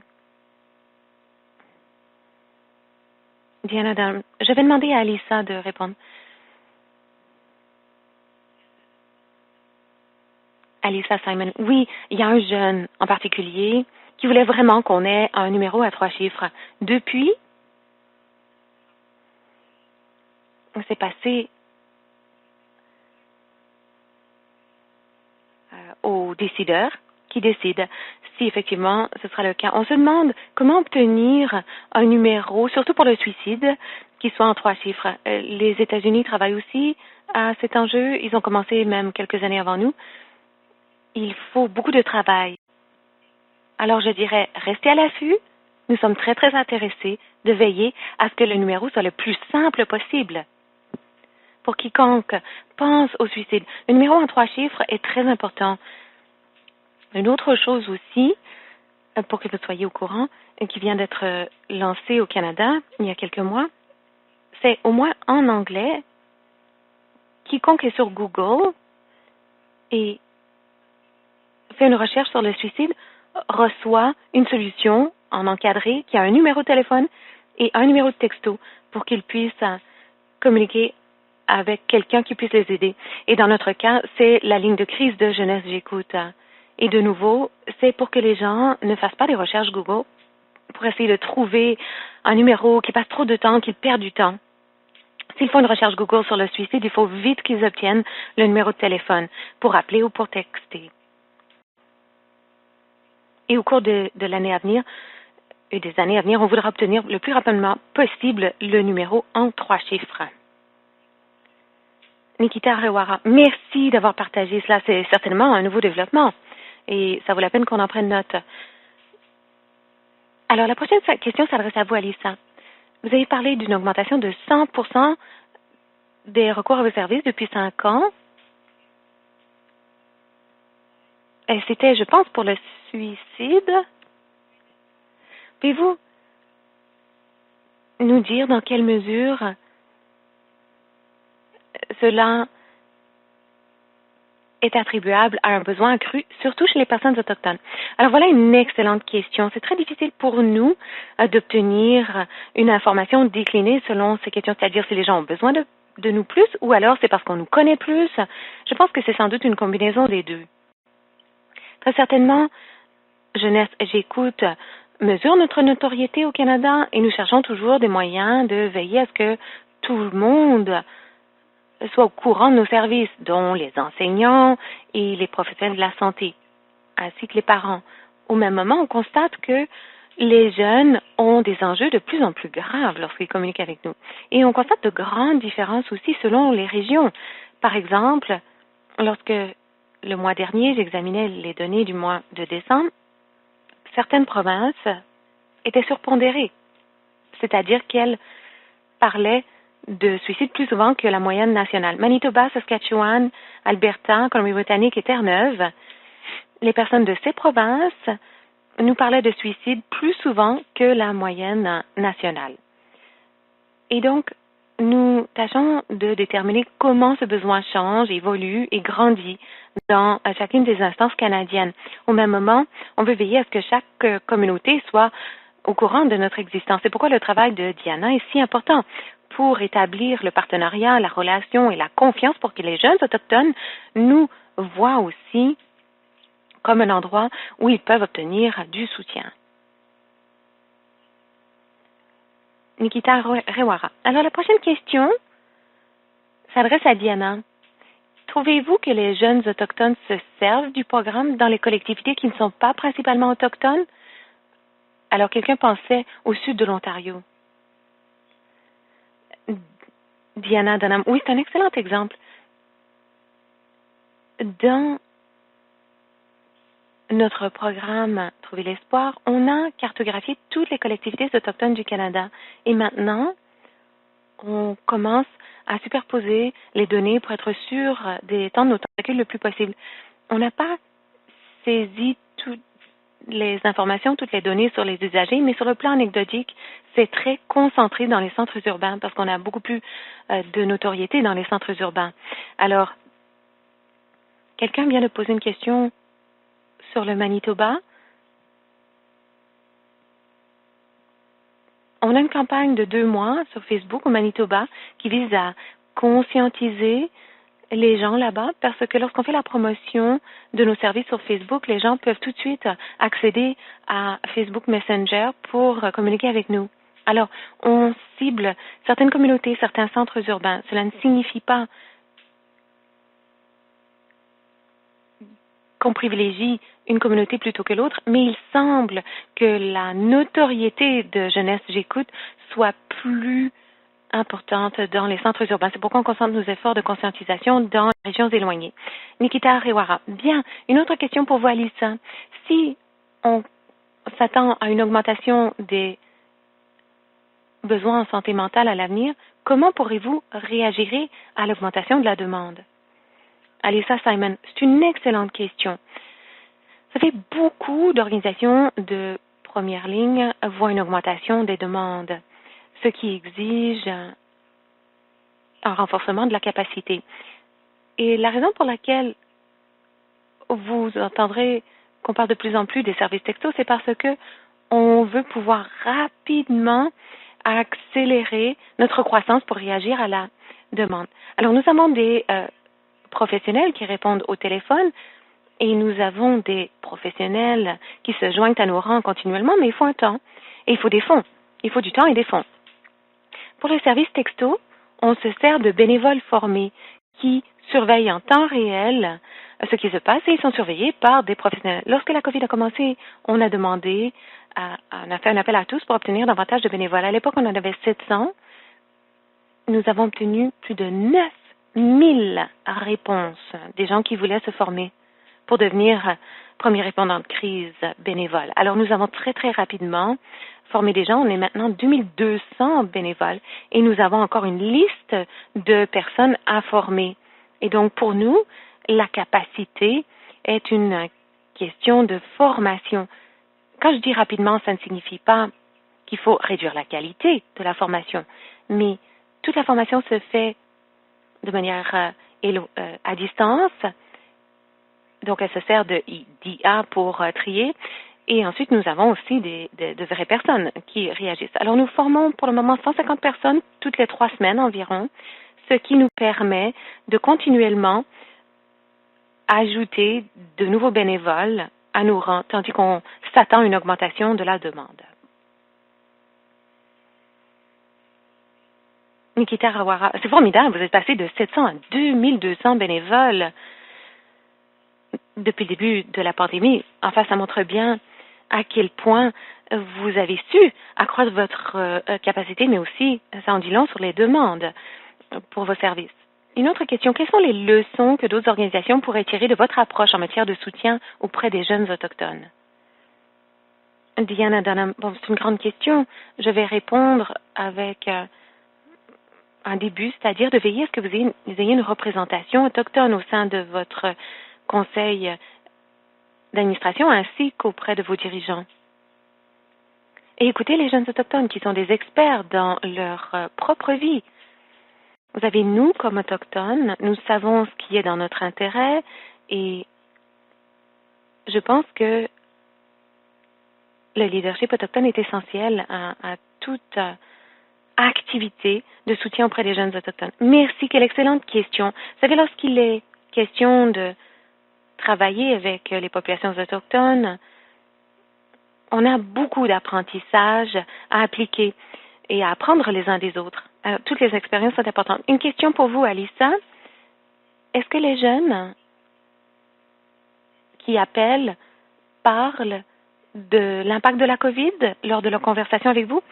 Diana Dunham, je vais demander à Alissa de répondre. Alissa Simon, oui, il y a un jeune en particulier qui voulait vraiment qu'on ait un numéro à 3 chiffres. Depuis, on s'est passé aux décideurs qui décident si effectivement ce sera le cas. On se demande comment obtenir un numéro, surtout pour le suicide, qui soit en 3 chiffres. Les États-Unis travaillent aussi à cet enjeu. Ils ont commencé même quelques années avant nous. Il faut beaucoup de travail. Alors je dirais, restez à l'affût. Nous sommes très, très intéressés de veiller à ce que le numéro soit le plus simple possible. Pour quiconque pense au suicide, le numéro en 3 chiffres est très important. Une autre chose aussi, pour que vous soyez au courant, qui vient d'être lancée au Canada il y a quelques mois, c'est au moins en anglais, quiconque est sur Google et fait une recherche sur le suicide reçoit une solution en encadré qui a un numéro de téléphone et un numéro de texto pour qu'ils puissent communiquer avec quelqu'un qui puisse les aider. Et dans notre cas, c'est la ligne de crise de Jeunesse J'écoute. Et de nouveau, c'est pour que les gens ne fassent pas des recherches Google pour essayer de trouver un numéro qui passe trop de temps, qu'ils perdent du temps. S'ils font une recherche Google sur le suicide, il faut vite qu'ils obtiennent le numéro de téléphone pour appeler ou pour texter. Et au cours de l'année à venir, et des années à venir, on voudra obtenir le plus rapidement possible le numéro en 3 chiffres. Nikita Rewara, merci d'avoir partagé cela. C'est certainement un nouveau développement et ça vaut la peine qu'on en prenne note. Alors, la prochaine question s'adresse à vous, Alissa. Vous avez parlé d'une augmentation de 100% des recours à vos services depuis 5 ans. Et c'était, je pense, pour le suicide. Pouvez-vous nous dire dans quelle mesure cela est attribuable à un besoin accru, surtout chez les personnes autochtones? Alors voilà une excellente question. C'est très difficile pour nous d'obtenir une information déclinée selon ces questions, c'est-à-dire si les gens ont besoin de nous plus ou alors c'est parce qu'on nous connaît plus. Je pense que c'est sans doute une combinaison des deux. Très certainement, Jeunesse J'écoute mesure notre notoriété au Canada et nous cherchons toujours des moyens de veiller à ce que tout le monde soit au courant de nos services, dont les enseignants et les professionnels de la santé, ainsi que les parents. Au même moment, on constate que les jeunes ont des enjeux de plus en plus graves lorsqu'ils communiquent avec nous. Et on constate de grandes différences aussi selon les régions. Par exemple, lorsque le mois dernier, j'examinais les données du mois de décembre, certaines provinces étaient surpondérées, c'est-à-dire qu'elles parlaient de suicide plus souvent que la moyenne nationale. Manitoba, Saskatchewan, Alberta, Colombie-Britannique et Terre-Neuve, les personnes de ces provinces nous parlaient de suicide plus souvent que la moyenne nationale. Et donc, nous tâchons de déterminer comment ce besoin change, évolue et grandit dans chacune des instances canadiennes. Au même moment, on veut veiller à ce que chaque communauté soit au courant de notre existence. C'est pourquoi le travail de Diana est si important pour établir le partenariat, la relation et la confiance pour que les jeunes autochtones nous voient aussi comme un endroit où ils peuvent obtenir du soutien. Nikita Rewara. Alors, la prochaine question s'adresse à Diana. Trouvez-vous que les jeunes autochtones se servent du programme dans les collectivités qui ne sont pas principalement autochtones? Alors, quelqu'un pensait au sud de l'Ontario. Diana Dunham. Oui, c'est un excellent exemple. Dans notre programme Trouver l'espoir, on a cartographié toutes les collectivités autochtones du Canada. Et maintenant, on commence à superposer les données pour être sûr des temps de nos tentacules le plus possible. On n'a pas saisi toutes les informations, toutes les données sur les usagers, mais sur le plan anecdotique, c'est très concentré dans les centres urbains parce qu'on a beaucoup plus de notoriété dans les centres urbains. Alors, quelqu'un vient de poser une question sur le Manitoba. On a une campagne de 2 mois sur Facebook au Manitoba qui vise à conscientiser les gens là-bas parce que lorsqu'on fait la promotion de nos services sur Facebook, les gens peuvent tout de suite accéder à Facebook Messenger pour communiquer avec nous. Alors, on cible certaines communautés, certains centres urbains. Cela ne signifie pas qu'on privilégie une communauté plutôt que l'autre, mais il semble que la notoriété de Jeunesse J'écoute soit plus importante dans les centres urbains. C'est pourquoi on concentre nos efforts de conscientisation dans les régions éloignées. Nikita Rewara. Bien. Une autre question pour vous, Alissa. Si on s'attend à une augmentation des besoins en santé mentale à l'avenir, comment pourrez-vous réagir à l'augmentation de la demande? Alissa Simon, c'est une excellente question. Ça fait beaucoup d'organisations de première ligne voient une augmentation des demandes, ce qui exige un renforcement de la capacité. Et la raison pour laquelle vous entendrez qu'on parle de plus en plus des services textos, c'est parce que on veut pouvoir rapidement accélérer notre croissance pour réagir à la demande. Alors, nous avons des professionnels qui répondent au téléphone et nous avons des professionnels qui se joignent à nos rangs continuellement, mais il faut un temps et il faut des fonds. Il faut du temps et des fonds. Pour les services texto, on se sert de bénévoles formés qui surveillent en temps réel ce qui se passe et ils sont surveillés par des professionnels. Lorsque la COVID a commencé, on a demandé, on a fait un appel à tous pour obtenir davantage de bénévoles. À l'époque, on en avait 700. Nous avons obtenu plus de 9000 réponses des gens qui voulaient se former pour devenir premier répondant de crise bénévole. Alors, nous avons très, très rapidement formé des gens. On est maintenant 2200 bénévoles et nous avons encore une liste de personnes à former. Et donc, pour nous, la capacité est une question de formation. Quand je dis rapidement, ça ne signifie pas qu'il faut réduire la qualité de la formation, mais toute la formation se fait de manière à distance. Donc, elle se sert d'IA pour trier. Et ensuite, nous avons aussi de vraies personnes qui réagissent. Alors, nous formons pour le moment 150 personnes toutes les 3 semaines environ, ce qui nous permet de continuellement ajouter de nouveaux bénévoles à nos rangs, tandis qu'on s'attend à une augmentation de la demande. Nikita Rawara, c'est formidable, vous êtes passé de 700 à 2200 bénévoles depuis le début de la pandémie. Enfin, ça montre bien à quel point vous avez su accroître votre capacité, mais aussi, ça en dit long sur les demandes pour vos services. Une autre question, quelles sont les leçons que d'autres organisations pourraient tirer de votre approche en matière de soutien auprès des jeunes autochtones? Diana Dunham, bon, c'est une grande question. Je vais répondre avec un début, c'est-à-dire de veiller à ce que vous ayez une représentation autochtone au sein de votre conseil d'administration ainsi qu'auprès de vos dirigeants. Et écoutez les jeunes autochtones qui sont des experts dans leur propre vie. Vous avez nous, comme autochtones, nous savons ce qui est dans notre intérêt et je pense que le leadership autochtone est essentiel à toute activité de soutien auprès des jeunes autochtones. Merci, quelle excellente question. Vous savez, lorsqu'il est question de travailler avec les populations autochtones, on a beaucoup d'apprentissage à appliquer et à apprendre les uns des autres. Toutes les expériences sont importantes. Une question pour vous, Alissa. Est-ce que les jeunes qui appellent parlent de l'impact de la COVID lors de leur conversation avec vous?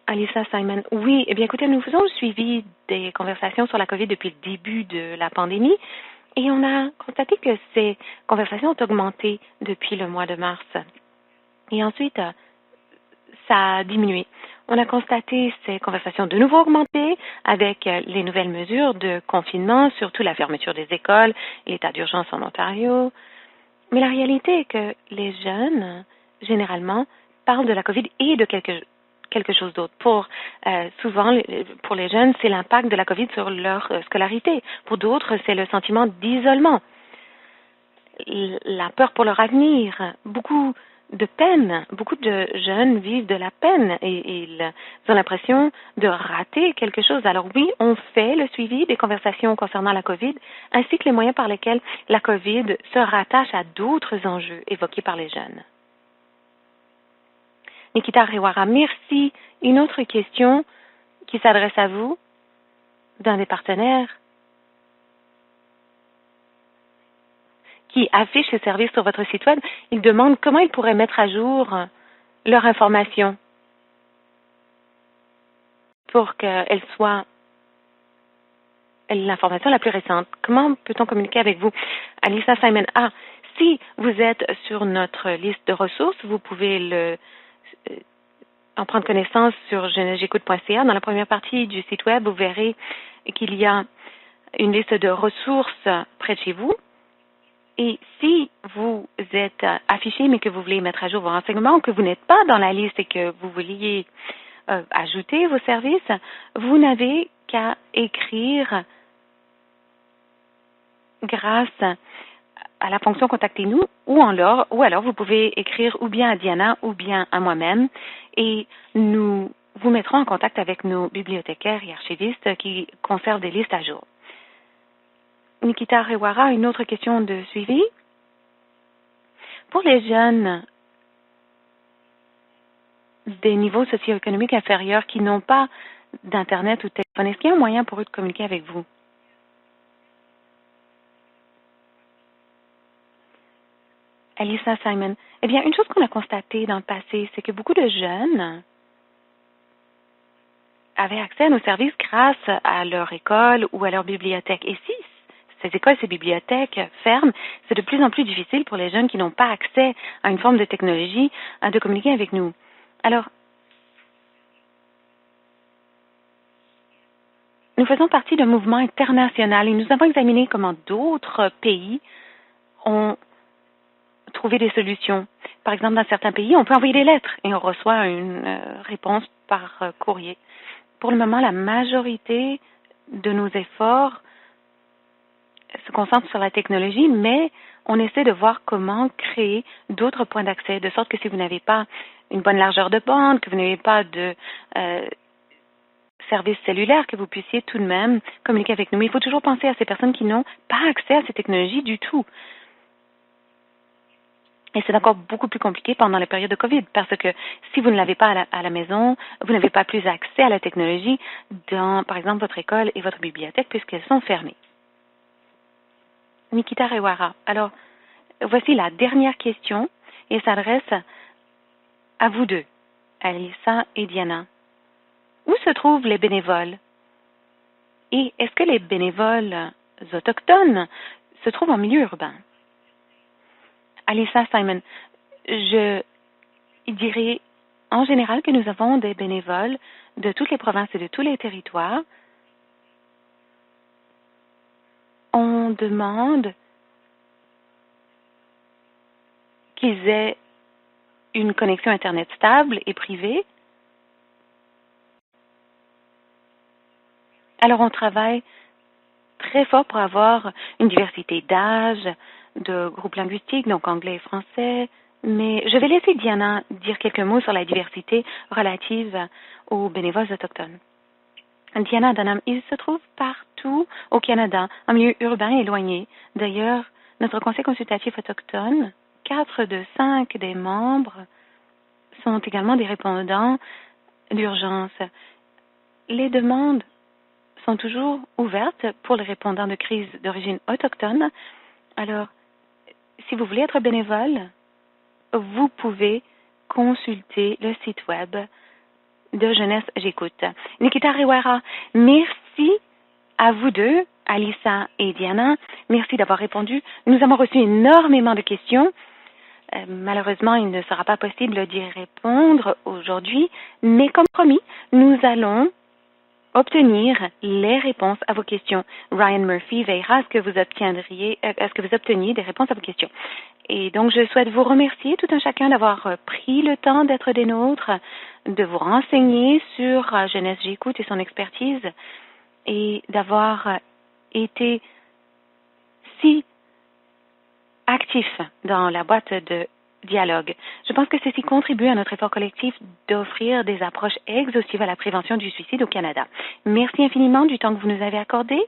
Alissa Simon, oui. Eh bien, écoutez, nous faisons le suivi des conversations sur la COVID depuis le début de la pandémie et on a constaté que ces conversations ont augmenté depuis le mois de mars. Et ensuite, ça a diminué. On a constaté ces conversations de nouveau augmenter avec les nouvelles mesures de confinement, surtout la fermeture des écoles, l'état d'urgence en Ontario. Mais la réalité est que les jeunes, généralement, parlent de la COVID et de quelque chose d'autre. Souvent, pour les jeunes, c'est l'impact de la COVID sur leur scolarité. Pour d'autres, c'est le sentiment d'isolement. la peur pour leur avenir, beaucoup de peine. Beaucoup de jeunes vivent de la peine et ils ont l'impression de rater quelque chose. Alors oui, on fait le suivi des conversations concernant la COVID, ainsi que les moyens par lesquels la COVID se rattache à d'autres enjeux évoqués par les jeunes. Nikita Rewara, merci. Une autre question qui s'adresse à vous, d'un des partenaires, qui affiche ces services sur votre site web. Ils demandent comment ils pourraient mettre à jour leur information pour qu'elle soit l'information la plus récente. Comment peut-on communiquer avec vous? Alissa Simon, si vous êtes sur notre liste de ressources, vous pouvez en prendre connaissance sur jeunessejecoute.ca. Dans la première partie du site web, vous verrez qu'il y a une liste de ressources près de chez vous. Et si vous êtes affiché, mais que vous voulez mettre à jour vos renseignements, ou que vous n'êtes pas dans la liste et que vous vouliez ajouter vos services, vous n'avez qu'à écrire grâce à la fonction Contactez-nous ou alors vous pouvez écrire ou bien à Diana ou bien à moi-même et nous vous mettrons en contact avec nos bibliothécaires et archivistes qui conservent des listes à jour. Nikita Rewara, une autre question de suivi. Pour les jeunes des niveaux socio-économiques inférieurs qui n'ont pas d'Internet ou de téléphone, est-ce qu'il y a un moyen pour eux de communiquer avec vous? Alissa Simon, eh bien, une chose qu'on a constatée dans le passé, c'est que beaucoup de jeunes avaient accès à nos services grâce à leur école ou à leur bibliothèque. Et si ces écoles, ces bibliothèques ferment, c'est de plus en plus difficile pour les jeunes qui n'ont pas accès à une forme de technologie de communiquer avec nous. Alors, nous faisons partie d'un mouvement international et nous avons examiné comment d'autres pays ont trouvé des solutions. Par exemple, dans certains pays, on peut envoyer des lettres et on reçoit une réponse par courrier. Pour le moment, la majorité de nos efforts se concentre sur la technologie, mais on essaie de voir comment créer d'autres points d'accès, de sorte que si vous n'avez pas une bonne largeur de bande, que vous n'avez pas de service cellulaire, que vous puissiez tout de même communiquer avec nous. Mais il faut toujours penser à ces personnes qui n'ont pas accès à ces technologies du tout. Et c'est encore beaucoup plus compliqué pendant la période de COVID, parce que si vous ne l'avez pas à la maison, vous n'avez pas plus accès à la technologie dans, par exemple, votre école et votre bibliothèque, puisqu'elles sont fermées. Nikita Rewara. Alors, voici la dernière question et s'adresse à vous deux, Alissa et Diana. Où se trouvent les bénévoles? Et est-ce que les bénévoles autochtones se trouvent en milieu urbain? Alissa Simon, je dirais en général que nous avons des bénévoles de toutes les provinces et de tous les territoires. On demande qu'ils aient une connexion Internet stable et privée. Alors, on travaille très fort pour avoir une diversité d'âge, de groupes linguistiques, donc anglais et français. Mais je vais laisser Diana dire quelques mots sur la diversité relative aux bénévoles autochtones. Diana Dunham, ils se trouvent partout au Canada, en milieu urbain éloigné. D'ailleurs, notre conseil consultatif autochtone, 4 de 5 des membres sont également des répondants d'urgence. Les demandes sont toujours ouvertes pour les répondants de crise d'origine autochtone. Alors, si vous voulez être bénévole, vous pouvez consulter le site web de Jeunesse J'écoute. Nikita Rewara, merci à vous deux, Alissa et Diana. Merci d'avoir répondu. Nous avons reçu énormément de questions. Malheureusement, il ne sera pas possible d'y répondre aujourd'hui, mais comme promis, nous allons obtenir les réponses à vos questions. Ryan Murphy veillera à ce que vous obteniez des réponses à vos questions. Et donc, je souhaite vous remercier tout un chacun d'avoir pris le temps d'être des nôtres, de vous renseigner sur Jeunesse J'écoute et son expertise et d'avoir été si actifs dans la boîte de dialogue. Je pense que ceci contribue à notre effort collectif d'offrir des approches exhaustives à la prévention du suicide au Canada. Merci infiniment du temps que vous nous avez accordé.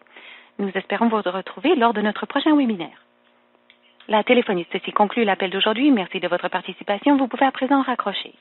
Nous espérons vous retrouver lors de notre prochain webinaire. La téléphoniste, ceci conclut l'appel d'aujourd'hui. Merci de votre participation. Vous pouvez à présent raccrocher.